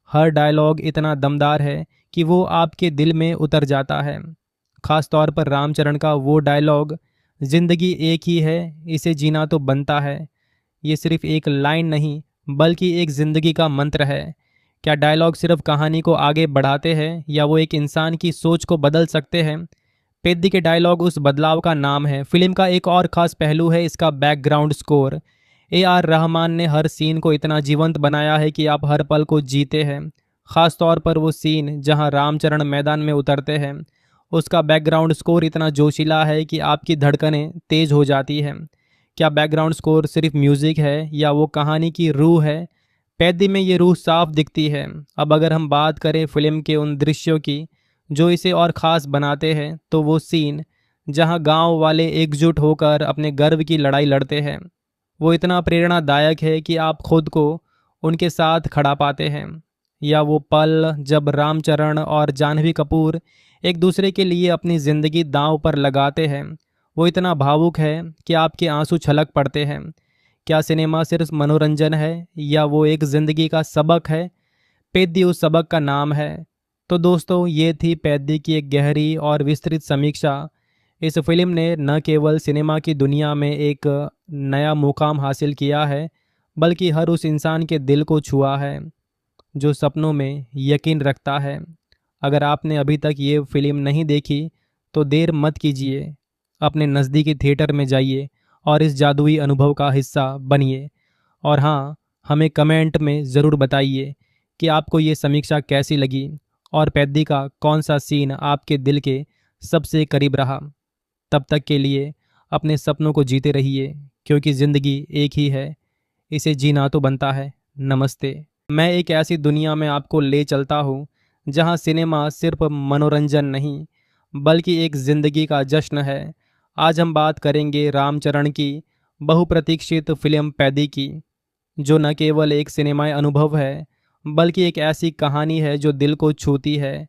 S1: हर डायलॉग इतना दमदार है कि वो आपके दिल में उतर जाता है। खास तौर पर रामचरण का वो डायलॉग, जिंदगी एक ही है, इसे जीना तो बनता है। ये सिर्फ एक लाइन नहीं, बल्कि एक जिंदगी का मंत्र है। क्या डायलॉग सिर्फ कहानी को आगे बढ़ाते हैं या वो एक इंसान की सोच को बदल सकते हैं? पेद्दी के डायलॉग उस बदलाव का नाम है। फिल्म का एक और खास पहलू है इसका बैकग्राउंड स्कोर। रहमान ने हर सीन को इतना जीवंत बनाया है कि आप हर पल को जीते हैं। खास तौर पर वो सीन जहां रामचरण मैदान में उतरते हैं, उसका बैकग्राउंड स्कोर इतना जोशीला है कि आपकी धड़कनें तेज हो जाती हैं। क्या बैकग्राउंड स्कोर सिर्फ म्यूजिक है या वो कहानी की रूह है? पैदी में ये रूह साफ दिखती है। अब अगर हम बात करें फिल्म के उन दृश्यों की जो इसे और ख़ास बनाते हैं, तो वो सीन जहां गांव वाले एकजुट होकर अपने गर्व की लड़ाई लड़ते हैं, वो इतना प्रेरणादायक है कि आप खुद को उनके साथ खड़ा पाते हैं। या वो पल जब रामचरण और जानवी कपूर एक दूसरे के लिए अपनी ज़िंदगी दांव पर लगाते हैं, वो इतना भावुक है कि आपके आंसू छलक पड़ते हैं। क्या सिनेमा सिर्फ मनोरंजन है या वो एक ज़िंदगी का सबक है? पेद्दी उस सबक का नाम है। तो दोस्तों, ये थी पेद्दी की एक गहरी और विस्तृत समीक्षा। इस फिल्म ने न केवल सिनेमा की दुनिया में एक नया मुकाम हासिल किया है, बल्कि हर उस इंसान के दिल को छुआ है जो सपनों में यकीन रखता है। अगर आपने अभी तक ये फिल्म नहीं देखी, तो देर मत कीजिए, अपने नज़दीकी थिएटर में जाइए और इस जादुई अनुभव का हिस्सा बनिए। और हाँ, हमें कमेंट में ज़रूर बताइए कि आपको ये समीक्षा कैसी लगी और पेद्दी का कौन सा सीन आपके दिल के सबसे करीब रहा। तब तक के लिए अपने सपनों को जीते रहिए, क्योंकि ज़िंदगी एक ही है, इसे जीना तो बनता है। नमस्ते। मैं एक ऐसी दुनिया में आपको ले चलता हूँ जहाँ सिनेमा सिर्फ मनोरंजन नहीं, बल्कि एक ज़िंदगी का जश्न है। आज हम बात करेंगे रामचरण की बहुप्रतीक्षित फिल्म पेद्दी की, जो न केवल एक सिनेमाई अनुभव है, बल्कि एक ऐसी कहानी है जो दिल को छूती है,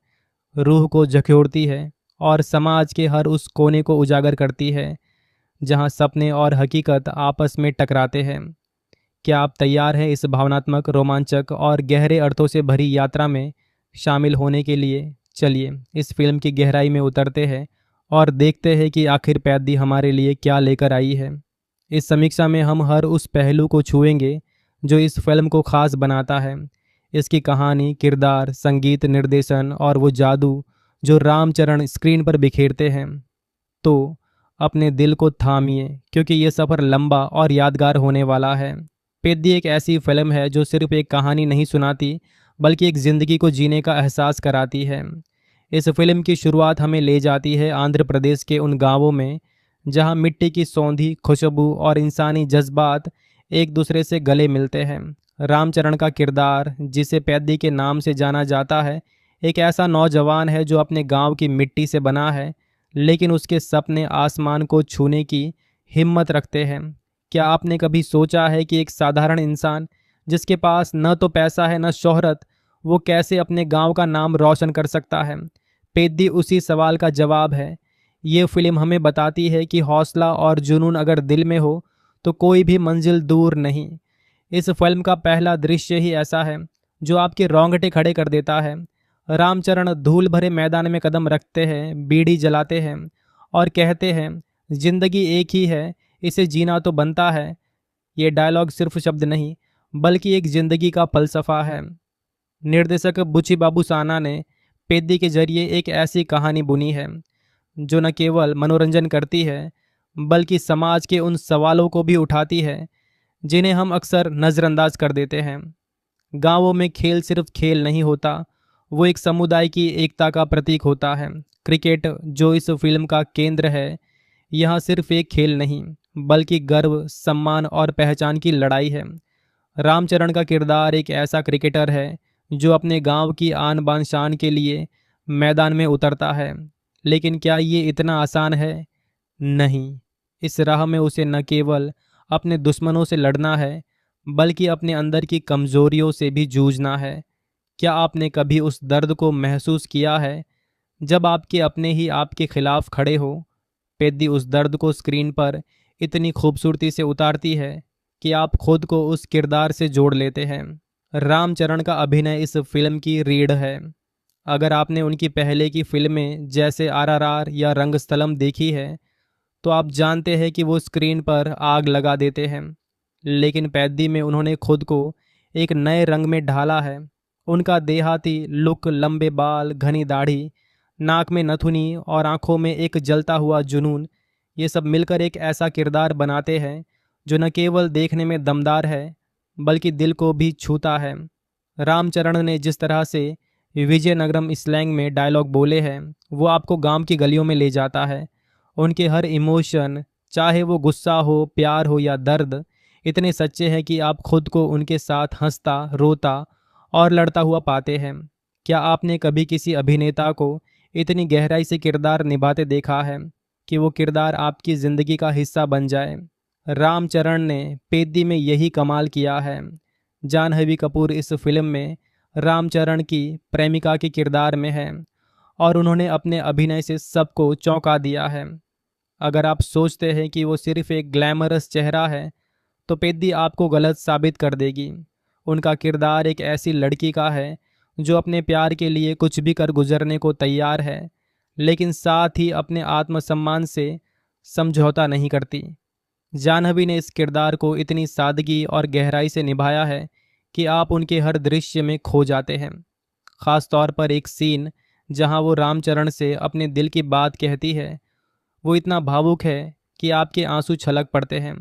S1: रूह को झकझोरती है और समाज के हर उस कोने को उजागर करती है जहां सपने और हकीकत आपस में टकराते हैं। क्या आप तैयार हैं इस भावनात्मक, रोमांचक और गहरे अर्थों से भरी यात्रा में शामिल होने के लिए? चलिए इस फिल्म की गहराई में उतरते हैं और देखते हैं कि आखिर पेद्दी हमारे लिए क्या लेकर आई है। इस समीक्षा में हम हर उस पहलू को छुएंगे जो इस फिल्म को खास बनाता है। इसकी कहानी, किरदार, संगीत, निर्देशन और वो जादू जो रामचरण स्क्रीन पर बिखेरते हैं। तो अपने दिल को थामिए, क्योंकि ये सफ़र लंबा और यादगार होने वाला है। पेद्दी एक ऐसी फिल्म है जो सिर्फ एक कहानी नहीं सुनाती, बल्कि एक ज़िंदगी को जीने का एहसास कराती है। इस फिल्म की शुरुआत हमें ले जाती है आंध्र प्रदेश के उन गांवों में जहां मिट्टी की सौंधी खुशबू और इंसानी जज्बात एक दूसरे से गले मिलते हैं। रामचरण का किरदार, जिसे पेद्दी के नाम से जाना जाता है, एक ऐसा नौजवान है जो अपने गांव की मिट्टी से बना है, लेकिन उसके सपने आसमान को छूने की हिम्मत रखते हैं। क्या आपने कभी सोचा है कि एक साधारण इंसान जिसके पास न तो पैसा है न शोहरत, वो कैसे अपने गांव का नाम रोशन कर सकता है? पेद्दी उसी सवाल का जवाब है। ये फिल्म हमें बताती है कि हौसला और जुनून अगर दिल में हो तो कोई भी मंजिल दूर नहीं। इस फिल्म का पहला दृश्य ही ऐसा है जो आपके रोंगटे खड़े कर देता है। रामचरण धूल भरे मैदान में कदम रखते हैं, बीड़ी जलाते हैं और कहते हैं, जिंदगी एक ही है, इसे जीना तो बनता है। ये डायलॉग सिर्फ शब्द नहीं, बल्कि एक जिंदगी का फलसफा है। निर्देशक बुची बाबू साना ने पेद्दी के जरिए एक ऐसी कहानी बुनी है जो न केवल मनोरंजन करती है, बल्कि समाज के उन सवालों को भी उठाती है जिन्हें हम अक्सर नज़रअंदाज कर देते हैं। गांवों में खेल सिर्फ खेल नहीं होता, वो एक समुदाय की एकता का प्रतीक होता है। क्रिकेट, जो इस फिल्म का केंद्र है, यहाँ सिर्फ एक खेल नहीं, बल्कि गर्व, सम्मान और पहचान की लड़ाई है। रामचरण का किरदार एक ऐसा क्रिकेटर है जो अपने गांव की आन बान शान के लिए मैदान में उतरता है। लेकिन क्या ये इतना आसान है? नहीं। इस राह में उसे न केवल अपने दुश्मनों से लड़ना है, बल्कि अपने अंदर की कमजोरियों से भी जूझना है। क्या आपने कभी उस दर्द को महसूस किया है जब आपके अपने ही आपके खिलाफ खड़े हो? पेद्दी उस दर्द को स्क्रीन पर इतनी खूबसूरती से उतारती है कि आप खुद को उस किरदार से जोड़ लेते हैं। रामचरण का अभिनय इस फिल्म की रीढ़ है। अगर आपने उनकी पहले की फिल्में जैसे आरआरआर या रंगस्थलम देखी है, तो आप जानते हैं कि वो स्क्रीन पर आग लगा देते हैं। लेकिन पैद्दी में उन्होंने खुद को एक नए रंग में ढाला है। उनका देहाती लुक, लंबे बाल, घनी दाढ़ी, नाक में नथुनी और आंखों में एक जलता हुआ जुनून, ये सब मिलकर एक ऐसा किरदार बनाते हैं जो न केवल देखने में दमदार है, बल्कि दिल को भी छूता है। रामचरण ने जिस तरह से विजयनगरम स्लैंग में डायलॉग बोले हैं, वो आपको गांव की गलियों में ले जाता है। उनके हर इमोशन, चाहे वो गुस्सा हो, प्यार हो या दर्द, इतने सच्चे हैं कि आप खुद को उनके साथ हंसता, रोता और लड़ता हुआ पाते हैं। क्या आपने कभी किसी अभिनेता को इतनी गहराई से किरदार निभाते देखा है कि वो किरदार आपकी ज़िंदगी का हिस्सा बन जाए? रामचरण ने पेद्दी में यही कमाल किया है। जानहवी कपूर इस फिल्म में रामचरण की प्रेमिका के किरदार में है और उन्होंने अपने अभिनय से सबको चौंका दिया है। अगर आप सोचते हैं कि वो सिर्फ एक ग्लैमरस चेहरा है, तो पेद्दी आपको गलत साबित कर देगी। उनका किरदार एक ऐसी लड़की का है जो अपने प्यार के लिए कुछ भी कर गुजरने को तैयार है, लेकिन साथ ही अपने आत्मसम्मान से समझौता नहीं करती। जाह्नवी ने इस किरदार को इतनी सादगी और गहराई से निभाया है कि आप उनके हर दृश्य में खो जाते हैं। ख़ास तौर पर एक सीन जहां वो रामचरण से अपने दिल की बात कहती है, वो इतना भावुक है कि आपके आंसू छलक पड़ते हैं।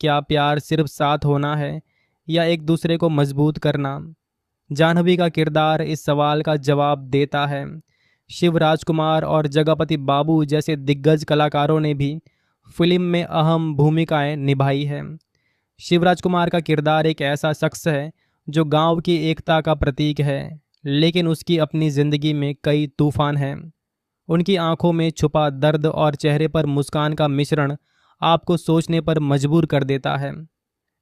S1: क्या प्यार सिर्फ साथ होना है या एक दूसरे को मजबूत करना? जाह्नवी का किरदार इस सवाल का जवाब देता है। शिव राजकुमार और जगपति बाबू जैसे दिग्गज कलाकारों ने भी फिल्म में अहम भूमिकाएं निभाई हैं। शिवराज कुमार का किरदार एक ऐसा शख्स है जो गांव की एकता का प्रतीक है, लेकिन उसकी अपनी ज़िंदगी में कई तूफान हैं। उनकी आंखों में छुपा दर्द और चेहरे पर मुस्कान का मिश्रण आपको सोचने पर मजबूर कर देता है।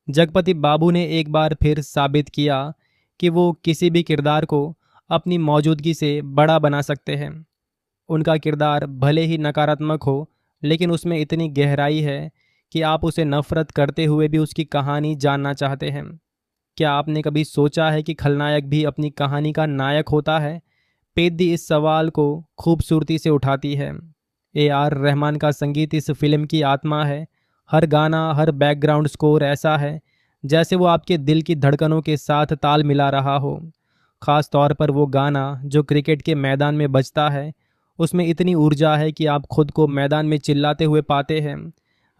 S1: जगपति बाबू ने एक बार फिर साबित किया कि वो किसी भी किरदार को अपनी मौजूदगी से बड़ा बना सकते हैं। उनका किरदार भले ही नकारात्मक हो, लेकिन उसमें इतनी गहराई है कि आप उसे नफरत करते हुए भी उसकी कहानी जानना चाहते हैं। क्या आपने कभी सोचा है कि खलनायक भी अपनी कहानी का नायक होता है? पेद्दी इस सवाल को खूबसूरती से उठाती है। AR रहमान का संगीत इस फिल्म की आत्मा है। हर गाना, हर बैकग्राउंड स्कोर ऐसा है जैसे वो आपके दिल की धड़कनों के साथ ताल मिला रहा हो। ख़ास तौर पर वो गाना जो क्रिकेट के मैदान में बजता है, उसमें इतनी ऊर्जा है कि आप खुद को मैदान में चिल्लाते हुए पाते हैं।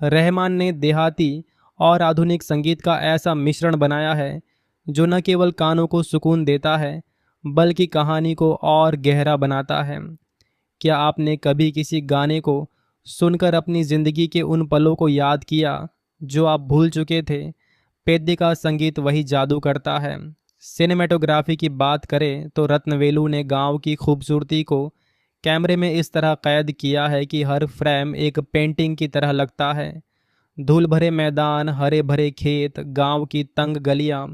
S1: रहमान ने देहाती और आधुनिक संगीत का ऐसा मिश्रण बनाया है जो न केवल कानों को सुकून देता है, बल्कि कहानी को और गहरा बनाता है। क्या आपने कभी किसी गाने को सुनकर अपनी ज़िंदगी के उन पलों को याद किया जो आप भूल चुके थे? पेद्दी का संगीत वही जादू करता है। सिनेमेटोग्राफी की बात करें तो रत्नवेलु ने गांव की खूबसूरती को कैमरे में इस तरह कैद किया है कि हर फ्रेम एक पेंटिंग की तरह लगता है। धूल भरे मैदान, हरे भरे खेत, गांव की तंग गलियां,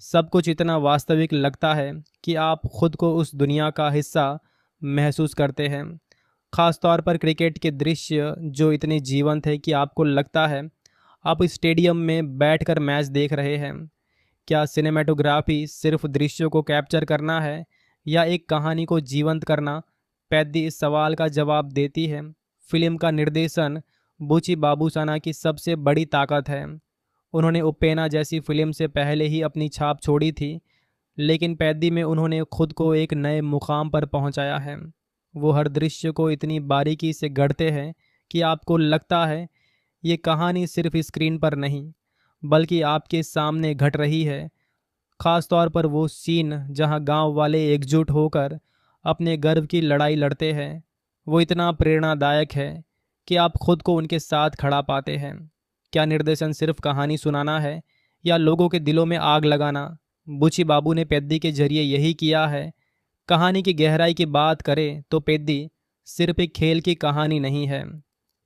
S1: सब कुछ इतना वास्तविक लगता है कि आप खुद को उस दुनिया का हिस्सा महसूस करते हैं। ख़ास तौर पर क्रिकेट के दृश्य जो इतने जीवंत है कि आपको लगता है आप स्टेडियम में बैठकर मैच देख रहे हैं। क्या सिनेमेटोग्राफी सिर्फ दृश्यों को कैप्चर करना है या एक कहानी को जीवंत करना? पैद्दी इस सवाल का जवाब देती है। फिल्म का निर्देशन बुची बाबूसाना की सबसे बड़ी ताकत है। उन्होंने उपेना जैसी फिल्म से पहले ही अपनी छाप छोड़ी थी, लेकिन पैद्दी में उन्होंने खुद को एक नए मुकाम पर पहुंचाया है। वो हर दृश्य को इतनी बारीकी से गढ़ते हैं कि आपको लगता है ये कहानी सिर्फ स्क्रीन पर नहीं, बल्कि आपके सामने घट रही है। ख़ास तौर पर वो सीन जहां गांव वाले एकजुट होकर अपने गर्व की लड़ाई लड़ते हैं, वो इतना प्रेरणादायक है कि आप खुद को उनके साथ खड़ा पाते हैं। क्या निर्देशन सिर्फ कहानी सुनाना है या लोगों के दिलों में आग लगाना? बुची बाबू ने पेद्दी के जरिए यही किया है। कहानी की गहराई की बात करें तो पेद्दी सिर्फ एक खेल की कहानी नहीं है,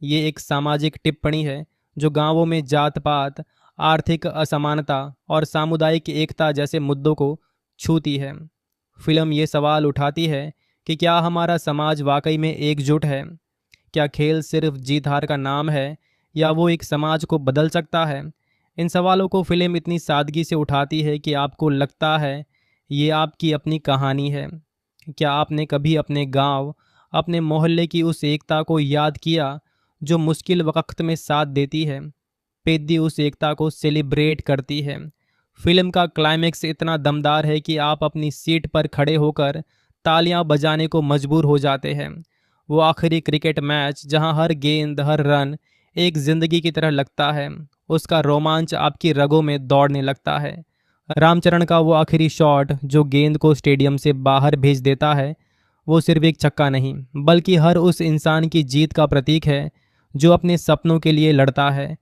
S1: ये एक सामाजिक टिप्पणी है जो गांवों में जात पात, आर्थिक असमानता और सामुदायिक एकता जैसे मुद्दों को छूती है। फिल्म ये सवाल उठाती है कि क्या हमारा समाज वाकई में एकजुट है? क्या खेल सिर्फ जीत हार का नाम है या वो एक समाज को बदल सकता है? इन सवालों को फिल्म इतनी सादगी से उठाती है कि आपको लगता है ये आपकी अपनी कहानी है। क्या आपने कभी अपने गांव, अपने मोहल्ले की उस एकता को याद किया जो मुश्किल वक्त में साथ देती है? पेद्दी उस एकता को सेलिब्रेट करती है। फिल्म का क्लाइमेक्स इतना दमदार है कि आप अपनी सीट पर खड़े होकर तालियां बजाने को मजबूर हो जाते हैं। वो आखिरी क्रिकेट मैच जहां हर गेंद, हर रन एक जिंदगी की तरह लगता है, उसका रोमांच आपकी रगों में दौड़ने लगता है। रामचरण का वो आखिरी शॉट जो गेंद को स्टेडियम से बाहर भेज देता है, वो सिर्फ एक छक्का नहीं बल्कि हर उस इंसान की जीत का प्रतीक है जो अपने सपनों के लिए लड़ता है।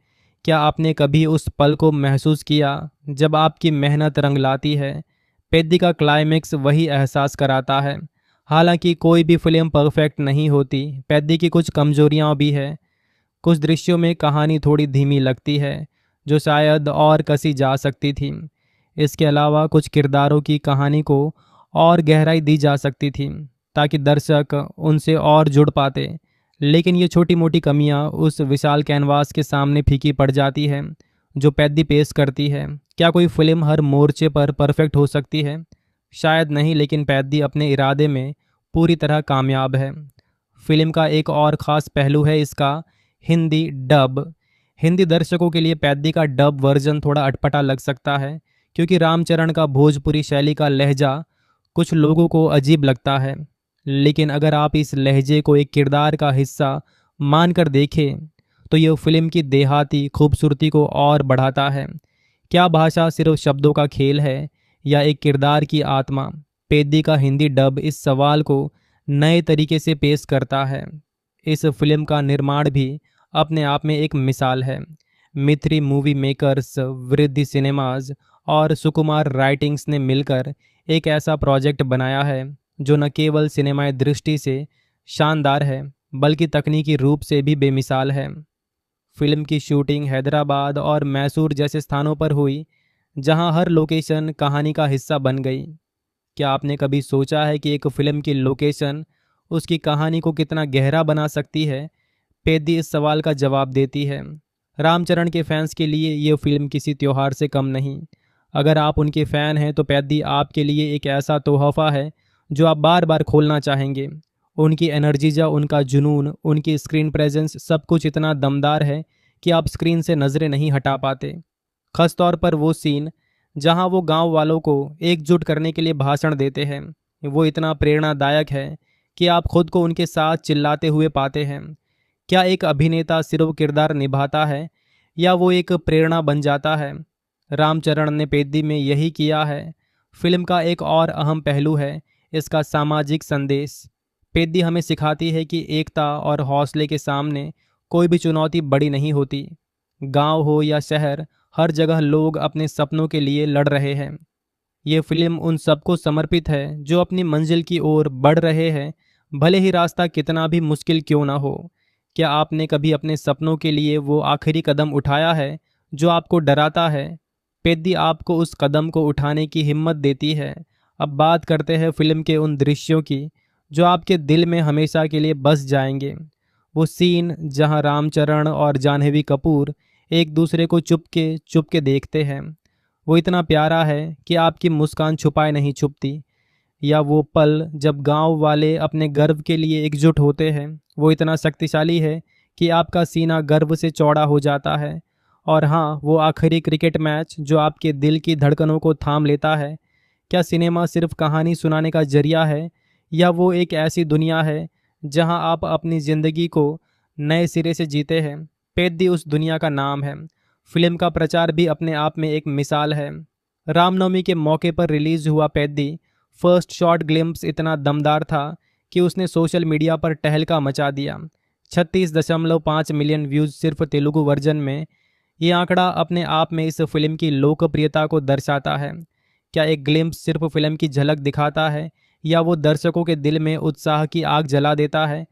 S1: क्या आपने कभी उस पल को महसूस किया जब आपकी मेहनत रंग लाती है? पेद्दी का क्लाइमेक्स वही एहसास कराता है। हालांकि कोई भी फिल्म परफेक्ट नहीं होती, पेद्दी की कुछ कमजोरियां भी है। कुछ दृश्यों में कहानी थोड़ी धीमी लगती है जो शायद और कसी जा सकती थी। इसके अलावा कुछ किरदारों की कहानी को और गहराई दी जा सकती थी ताकि दर्शक उनसे और जुड़ पाते। लेकिन ये छोटी मोटी कमियां उस विशाल कैनवास के सामने फीकी पड़ जाती है जो पेद्दी पेश करती है। क्या कोई फिल्म हर मोर्चे पर परफेक्ट हो सकती है? शायद नहीं, लेकिन पेद्दी अपने इरादे में पूरी तरह कामयाब है। फिल्म का एक और ख़ास पहलू है इसका हिंदी डब। हिंदी दर्शकों के लिए पेद्दी का डब वर्जन थोड़ा अटपटा लग सकता है क्योंकि रामचरण का भोजपुरी शैली का लहजा कुछ लोगों को अजीब लगता है। लेकिन अगर आप इस लहजे को एक किरदार का हिस्सा मानकर देखें तो यह फिल्म की देहाती खूबसूरती को और बढ़ाता है। क्या भाषा सिर्फ शब्दों का खेल है या एक किरदार की आत्मा? पेद्दी का हिंदी डब इस सवाल को नए तरीके से पेश करता है। इस फिल्म का निर्माण भी अपने आप में एक मिसाल है। मित्री मूवी मेकर्स, वृद्धि सिनेमाज और सुकुमार राइटिंग्स ने मिलकर एक ऐसा प्रोजेक्ट बनाया है जो न केवल सिनेमाई दृष्टि से शानदार है बल्कि तकनीकी रूप से भी बेमिसाल है। फिल्म की शूटिंग हैदराबाद और मैसूर जैसे स्थानों पर हुई जहां हर लोकेशन कहानी का हिस्सा बन गई। क्या आपने कभी सोचा है कि एक फिल्म की लोकेशन उसकी कहानी को कितना गहरा बना सकती है? पेद्दी इस सवाल का जवाब देती है। रामचरण के फैंस के लिए ये फिल्म किसी त्योहार से कम नहीं। अगर आप उनके फ़ैन हैं तो पेद्दी आपके लिए एक ऐसा तोहफ़ा है जो आप बार बार खोलना चाहेंगे। उनकी एनर्जी, उनका जुनून, उनकी स्क्रीन प्रेजेंस, सब कुछ इतना दमदार है कि आप स्क्रीन से नज़रें नहीं हटा पाते। ख़ास तौर पर वो सीन जहां वो गांव वालों को एकजुट करने के लिए भाषण देते हैं, वो इतना प्रेरणादायक है कि आप खुद को उनके साथ चिल्लाते हुए पाते हैं। क्या एक अभिनेता सिर्फ किरदार निभाता है या वो एक प्रेरणा बन जाता है? रामचरण ने पेद्दी में यही किया है। फिल्म का एक और अहम पहलू है इसका सामाजिक संदेश। पेद्दी हमें सिखाती है कि एकता और हौसले के सामने कोई भी चुनौती बड़ी नहीं होती। गांव हो या शहर, हर जगह लोग अपने सपनों के लिए लड़ रहे हैं। ये फिल्म उन सबको समर्पित है जो अपनी मंजिल की ओर बढ़ रहे हैं, भले ही रास्ता कितना भी मुश्किल क्यों ना हो। क्या आपने कभी अपने सपनों के लिए वो आखिरी कदम उठाया है जो आपको डराता है? पेद्दी आपको उस कदम को उठाने की हिम्मत देती है। अब बात करते हैं फिल्म के उन दृश्यों की जो आपके दिल में हमेशा के लिए बस जाएंगे। वो सीन जहां रामचरण और जाह्नवी कपूर एक दूसरे को चुपके देखते हैं, वो इतना प्यारा है कि आपकी मुस्कान छुपाए नहीं छुपती। या वो पल जब गांव वाले अपने गर्व के लिए एकजुट होते हैं, वो इतना शक्तिशाली है कि आपका सीना गर्व से चौड़ा हो जाता है। और हाँ, वो आखिरी क्रिकेट मैच जो आपके दिल की धड़कनों को थाम लेता है। क्या सिनेमा सिर्फ कहानी सुनाने का जरिया है या वो एक ऐसी दुनिया है जहां आप अपनी ज़िंदगी को नए सिरे से जीते हैं? पेद्दी उस दुनिया का नाम है। फिल्म का प्रचार भी अपने आप में एक मिसाल है। रामनवमी के मौके पर रिलीज हुआ पेद्दी फर्स्ट शॉट ग्लिम्प्स इतना दमदार था कि उसने सोशल मीडिया पर टहलका मचा दिया। 36.5 मिलियन व्यूज़ सिर्फ तेलुगु वर्जन में। ये आंकड़ा अपने आप में इस फिल्म की लोकप्रियता को दर्शाता है। क्या एक ग्लिम्प्स सिर्फ फिल्म की झलक दिखाता है या वो दर्शकों के दिल में उत्साह की आग जला देता है।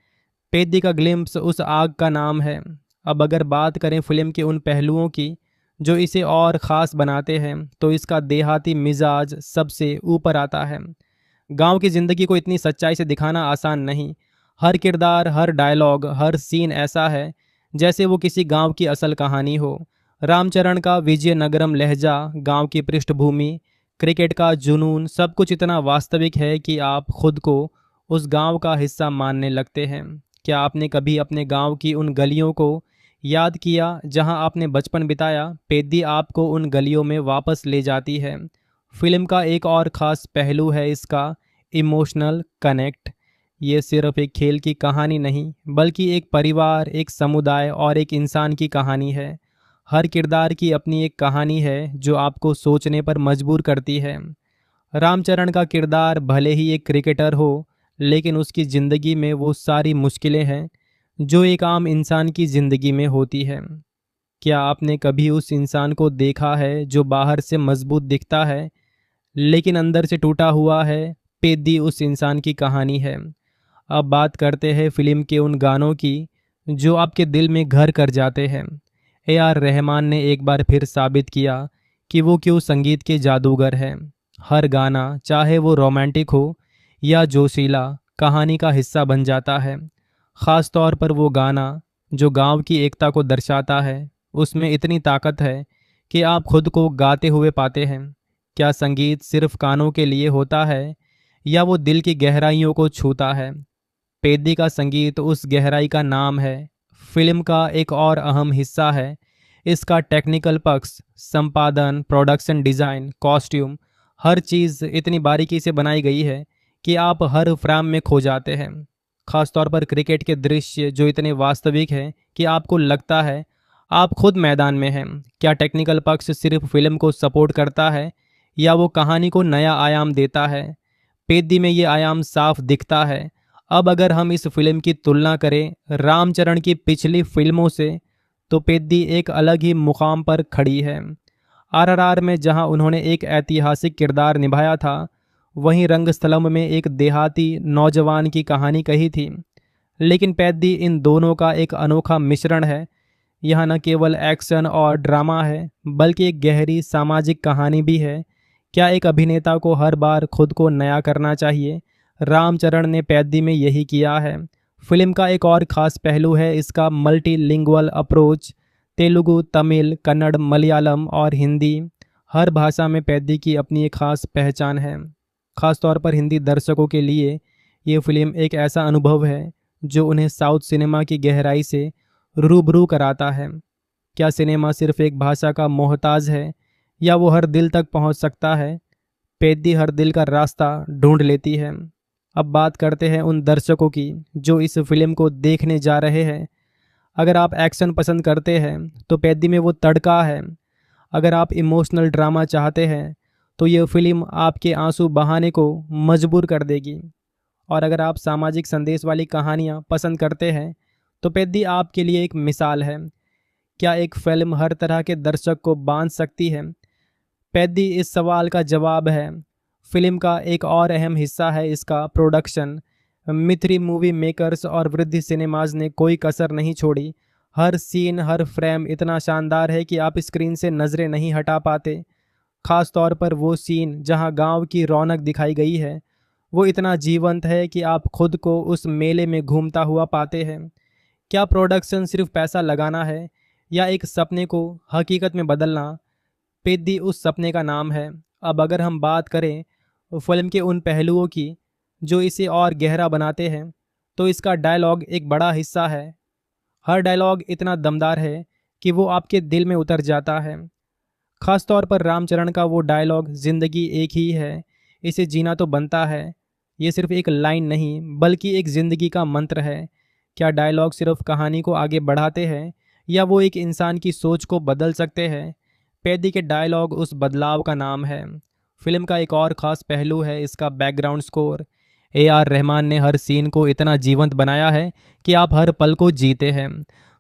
S1: पेद्दी का ग्लिम्प्स उस आग का नाम है। अब अगर बात करें फिल्म के उन पहलुओं की जो इसे और ख़ास बनाते हैं, तो इसका देहाती मिजाज सबसे ऊपर आता है। गांव की ज़िंदगी को इतनी सच्चाई से दिखाना आसान नहीं। हर किरदार, हर डायलॉग, हर सीन ऐसा है जैसे वो किसी गांव की असल कहानी हो। रामचरण का विजयनगरम लहजा, गांव की पृष्ठभूमि, क्रिकेट का जुनून, सब कुछ इतना वास्तविक है कि आप खुद को उस गांव का हिस्सा मानने लगते हैं। क्या आपने कभी अपने गांव की उन गलियों को याद किया जहां आपने बचपन बिताया? पेद्दी आपको उन गलियों में वापस ले जाती है। फिल्म का एक और ख़ास पहलू है इसका इमोशनल कनेक्ट। ये सिर्फ एक खेल की कहानी नहीं, बल्कि एक परिवार, एक समुदाय और एक इंसान की कहानी है। हर किरदार की अपनी एक कहानी है जो आपको सोचने पर मजबूर करती है। रामचरण का किरदार भले ही एक क्रिकेटर हो, लेकिन उसकी ज़िंदगी में वो सारी मुश्किलें हैं जो एक आम इंसान की ज़िंदगी में होती है। क्या आपने कभी उस इंसान को देखा है जो बाहर से मजबूत दिखता है लेकिन अंदर से टूटा हुआ है? पेद्दी उस इंसान की कहानी है। अब बात करते हैं फिल्म के उन गानों की जो आपके दिल में घर कर जाते हैं। A R रहमान ने एक बार फिर साबित किया कि वो क्यों संगीत के जादूगर हैं। हर गाना, चाहे वो रोमांटिक हो या जोशीला, कहानी का हिस्सा बन जाता है। ख़ास तौर पर वो गाना जो गांव की एकता को दर्शाता है, उसमें इतनी ताकत है कि आप खुद को गाते हुए पाते हैं। क्या संगीत सिर्फ कानों के लिए होता है या वो दिल की गहराइयों को छूता है? पेद्दी का संगीत उस गहराई का नाम है। फिल्म का एक और अहम हिस्सा है इसका टेक्निकल पक्ष। संपादन, प्रोडक्शन डिज़ाइन, कॉस्ट्यूम, हर चीज़ इतनी बारीकी से बनाई गई है कि आप हर फ्रेम में खो जाते हैं। खासतौर पर क्रिकेट के दृश्य जो इतने वास्तविक हैं कि आपको लगता है आप खुद मैदान में हैं। क्या टेक्निकल पक्ष सिर्फ फिल्म को सपोर्ट करता है या वो कहानी को नया आयाम देता है? पेद्दी में ये आयाम साफ दिखता है। अब अगर हम इस फिल्म की तुलना करें रामचरण की पिछली फिल्मों से, तो पेद्दी एक अलग ही मुकाम पर खड़ी है। RRR में जहां उन्होंने एक ऐतिहासिक किरदार निभाया था, वहीं रंगस्थलम में एक देहाती नौजवान की कहानी कही थी। लेकिन पेद्दी इन दोनों का एक अनोखा मिश्रण है। यह न केवल एक्शन और ड्रामा है, बल्कि एक गहरी सामाजिक कहानी भी है। क्या एक अभिनेता को हर बार खुद को नया करना चाहिए? रामचरण ने पेद्दी में यही किया है। फिल्म का एक और ख़ास पहलू है इसका मल्टीलिंगुअल अप्रोच। तेलुगु, तमिल, कन्नड़, मलयालम और हिंदी, हर भाषा में पेद्दी की अपनी एक ख़ास पहचान है। ख़ासतौर पर हिंदी दर्शकों के लिए ये फिल्म एक ऐसा अनुभव है जो उन्हें साउथ सिनेमा की गहराई से रूबरू कराता है। क्या सिनेमा सिर्फ एक भाषा का मोहताज है या वो हर दिल तक पहुंच सकता है? पेद्दी हर दिल का रास्ता ढूंढ लेती है। अब बात करते हैं उन दर्शकों की जो इस फिल्म को देखने जा रहे हैं। अगर आप एक्शन पसंद करते हैं तो पेद्दी में वो तड़का है। अगर आप इमोशनल ड्रामा चाहते हैं तो ये फिल्म आपके आंसू बहाने को मजबूर कर देगी। और अगर आप सामाजिक संदेश वाली कहानियाँ पसंद करते हैं तो पेद्दी आपके लिए एक मिसाल है। क्या एक फिल्म हर तरह के दर्शक को बांध सकती है? पेद्दी इस सवाल का जवाब है। फिल्म का एक और अहम हिस्सा है इसका प्रोडक्शन। मिथ्री मूवी मेकर्स और वृद्धि सिनेमाज ने कोई कसर नहीं छोड़ी। हर सीन, हर फ्रेम इतना शानदार है कि आप स्क्रीन से नज़रें नहीं हटा पाते। ख़ास तौर पर वो सीन जहां गांव की रौनक दिखाई गई है, वो इतना जीवंत है कि आप खुद को उस मेले में घूमता हुआ पाते हैं। क्या प्रोडक्शन सिर्फ पैसा लगाना है या एक सपने को हकीकत में बदलना? पेद्दी उस सपने का नाम है। अब अगर हम बात करें फिल्म के उन पहलुओं की जो इसे और गहरा बनाते हैं, तो इसका डायलॉग एक बड़ा हिस्सा है। हर डायलॉग इतना दमदार है कि वो आपके दिल में उतर जाता है। ख़ास तौर पर रामचरण का वो डायलॉग, ज़िंदगी एक ही है, इसे जीना तो बनता है। ये सिर्फ एक लाइन नहीं, बल्कि एक ज़िंदगी का मंत्र है। क्या डायलॉग सिर्फ कहानी को आगे बढ़ाते हैं या वो एक इंसान की सोच को बदल सकते हैं? पेद्दी के डायलॉग उस बदलाव का नाम है। फिल्म का एक और ख़ास पहलू है इसका background score. A R Rahman ने हर सीन को इतना जीवंत बनाया है कि आप हर पल को जीते हैं।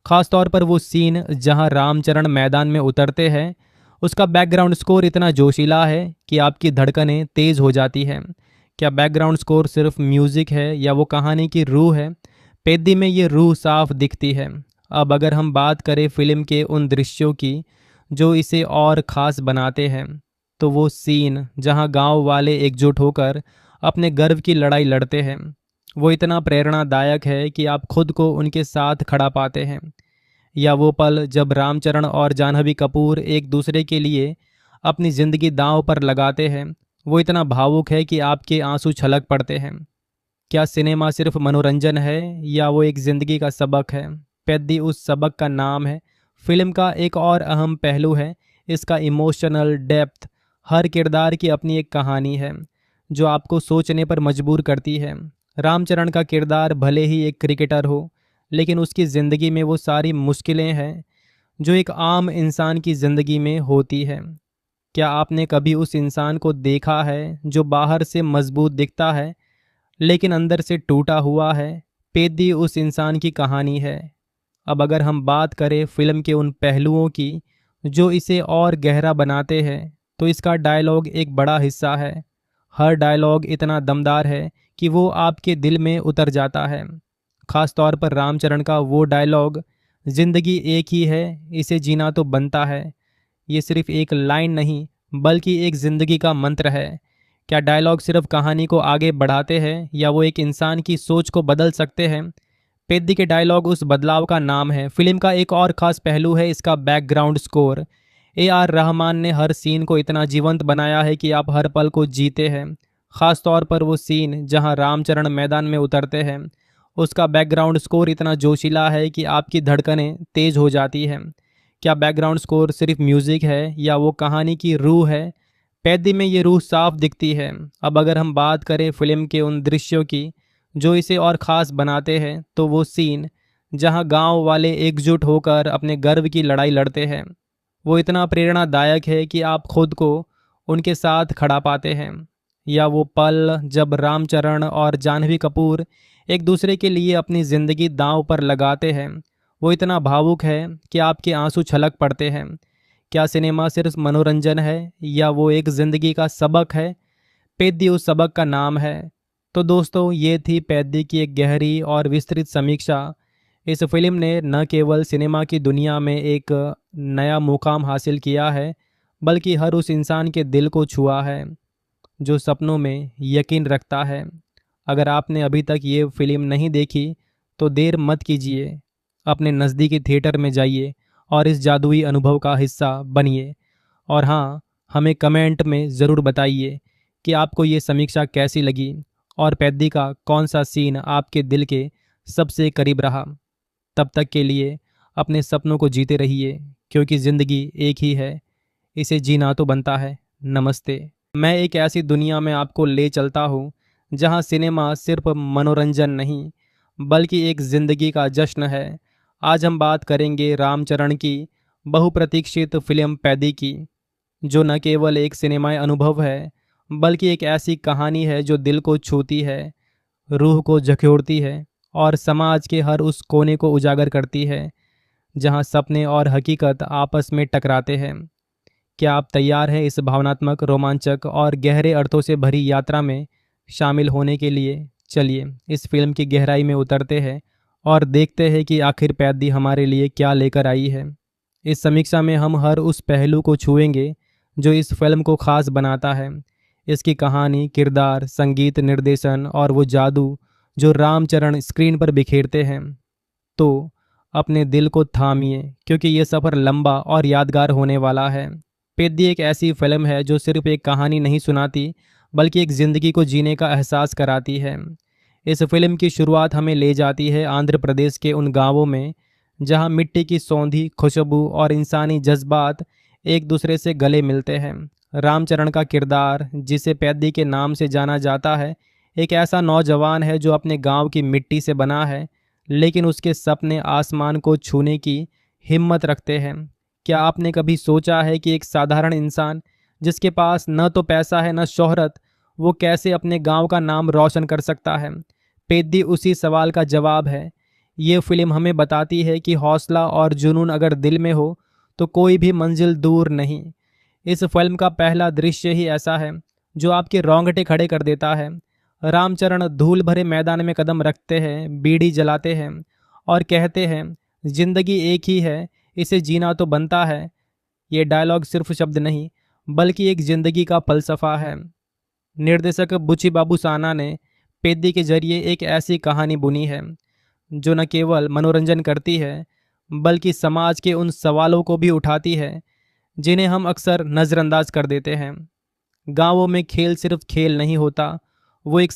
S1: ख़ास तौर पर वो सीन जहां रामचरण मैदान में उतरते हैं, उसका बैकग्राउंड स्कोर इतना जोशीला है कि आपकी धड़कनें तेज़ हो जाती हैं। क्या बैकग्राउंड स्कोर सिर्फ म्यूजिक है या वो कहानी की रूह है? पेद्दी में ये रूह साफ दिखती है। अब अगर हम बात करें फिल्म के उन दृश्यों की जो इसे और ख़ास बनाते हैं, तो वो सीन जहां गांव वाले एकजुट होकर अपने गर्व की लड़ाई लड़ते हैं, वो इतना प्रेरणादायक है कि आप खुद को उनके साथ खड़ा पाते हैं। या वो पल जब रामचरण और जाह्नवी कपूर एक दूसरे के लिए अपनी ज़िंदगी दांव पर लगाते हैं, वो इतना भावुक है कि आपके आंसू छलक पड़ते हैं। क्या सिनेमा सिर्फ मनोरंजन है या वो एक ज़िंदगी का सबक है? पेद्दी उस सबक का नाम है। फिल्म का एक और अहम पहलू है इसका इमोशनल डेप्थ। हर किरदार की अपनी एक कहानी है जो आपको सोचने पर मजबूर करती है। रामचरण का किरदार भले ही एक क्रिकेटर हो, लेकिन उसकी ज़िंदगी में वो सारी मुश्किलें हैं जो एक आम इंसान की ज़िंदगी में होती है। क्या आपने कभी उस इंसान को देखा है जो बाहर से मजबूत दिखता है लेकिन अंदर से टूटा हुआ है? पेद्दी उस इंसान की कहानी है। अब अगर हम बात करें फिल्म के उन पहलुओं की जो इसे और गहरा बनाते हैं, तो इसका डायलॉग एक बड़ा हिस्सा है। हर डायलॉग इतना दमदार है कि वो आपके दिल में उतर जाता है। ख़ास तौर पर रामचरण का वो डायलॉग, ज़िंदगी एक ही है, इसे जीना तो बनता है। ये सिर्फ एक लाइन नहीं बल्कि एक ज़िंदगी का मंत्र है। क्या डायलॉग सिर्फ कहानी को आगे बढ़ाते हैं या वो एक इंसान की सोच को बदल सकते हैं? पेद्दी के डायलॉग उस बदलाव का नाम है। फिल्म का एक और ख़ास पहलू है इसका बैकग्राउंड स्कोर। AR रहमान ने हर सीन को इतना जीवंत बनाया है कि आप हर पल को जीते हैं। ख़ास तौर पर वो सीन जहां रामचरण मैदान में उतरते हैं, उसका बैकग्राउंड स्कोर इतना जोशीला है कि आपकी धड़कनें तेज़ हो जाती हैं। क्या बैकग्राउंड स्कोर सिर्फ म्यूज़िक है या वो कहानी की रूह है? पेद्दी में ये रूह साफ दिखती है। अब अगर हम बात करें फिल्म के उन दृश्यों की जो इसे और ख़ास बनाते हैं, तो वो सीन जहां गांव वाले एकजुट होकर अपने गर्व की लड़ाई लड़ते हैं, वो इतना प्रेरणादायक है कि आप खुद को उनके साथ खड़ा पाते हैं। या वो पल जब रामचरण और जाह्नवी कपूर एक दूसरे के लिए अपनी ज़िंदगी दांव पर लगाते हैं, वो इतना भावुक है कि आपके आंसू छलक पड़ते हैं। क्या सिनेमा सिर्फ मनोरंजन है या वो एक ज़िंदगी का सबक है? पेद्दी उस सबक का नाम है। तो दोस्तों, ये थी पेद्दी की एक गहरी और विस्तृत समीक्षा। इस फिल्म ने न केवल सिनेमा की दुनिया में एक नया मुकाम हासिल किया है, बल्कि हर उस इंसान के दिल को छुआ है जो सपनों में यकीन रखता है। अगर आपने अभी तक ये फिल्म नहीं देखी तो देर मत कीजिए, अपने नज़दीकी थिएटर में जाइए और इस जादुई अनुभव का हिस्सा बनिए। और हाँ, हमें कमेंट में ज़रूर बताइए कि आपको ये समीक्षा कैसी लगी और पेद्दी का कौन सा सीन आपके दिल के सबसे करीब रहा। तब तक के लिए अपने सपनों को जीते रहिए, क्योंकि ज़िंदगी एक ही है, इसे जीना तो बनता है। नमस्ते। मैं एक ऐसी दुनिया में आपको ले चलता हूँ जहाँ सिनेमा सिर्फ मनोरंजन नहीं बल्कि एक ज़िंदगी का जश्न है। आज हम बात करेंगे रामचरण की बहुप्रतीक्षित फिल्म पेद्दी की, जो न केवल एक सिनेमाई अनुभव है बल्कि एक ऐसी कहानी है जो दिल को छूती है, रूह को झकझोरती है और समाज के हर उस कोने को उजागर करती है जहां सपने और हकीकत आपस में टकराते हैं। क्या आप तैयार हैं इस भावनात्मक, रोमांचक और गहरे अर्थों से भरी यात्रा में शामिल होने के लिए? चलिए इस फिल्म की गहराई में उतरते हैं और देखते हैं कि आखिर पेद्दी हमारे लिए क्या लेकर आई है। इस समीक्षा में हम हर उस पहलू को छुएंगे जो इस फिल्म को खास बनाता है। इसकी कहानी, किरदार, संगीत, निर्देशन और वो जादू जो रामचरण स्क्रीन पर बिखेरते हैं। तो अपने दिल को थामिए, क्योंकि ये सफ़र लंबा और यादगार होने वाला है। पेद्दी एक ऐसी फिल्म है जो सिर्फ एक कहानी नहीं सुनाती बल्कि एक ज़िंदगी को जीने का एहसास कराती है। इस फिल्म की शुरुआत हमें ले जाती है आंध्र प्रदेश के उन गांवों में जहां मिट्टी की सौंधी खुशबू और इंसानी जज्बात एक दूसरे से गले मिलते हैं। रामचरण का किरदार, जिसे पेद्दी के नाम से जाना जाता है, एक ऐसा नौजवान है जो अपने गांव की मिट्टी से बना है, लेकिन उसके सपने आसमान को छूने की हिम्मत रखते हैं। क्या आपने कभी सोचा है कि एक साधारण इंसान जिसके पास न तो पैसा है न शोहरत, वो कैसे अपने गांव का नाम रोशन कर सकता है? पेद्दी उसी सवाल का जवाब है। ये फिल्म हमें बताती है कि हौसला और जुनून अगर दिल में हो तो कोई भी मंजिल दूर नहीं। इस फिल्म का पहला दृश्य ही ऐसा है जो आपके रोंगटे खड़े कर देता है। रामचरण धूल भरे मैदान में कदम रखते हैं, बीड़ी जलाते हैं और कहते हैं, जिंदगी एक ही है, इसे जीना तो बनता है। ये डायलॉग सिर्फ शब्द नहीं, बल्कि एक जिंदगी का फलसफा है। निर्देशक बुच्ची बाबू साना ने पेद्दी के जरिए एक ऐसी कहानी बुनी है जो न केवल मनोरंजन करती है, बल्कि समाज के उन सवालों को भी उठाती है जिन्हें हम अक्सर नज़रअंदाज कर देते हैं। गांवों में खेल सिर्फ खेल नहीं होता, वो एक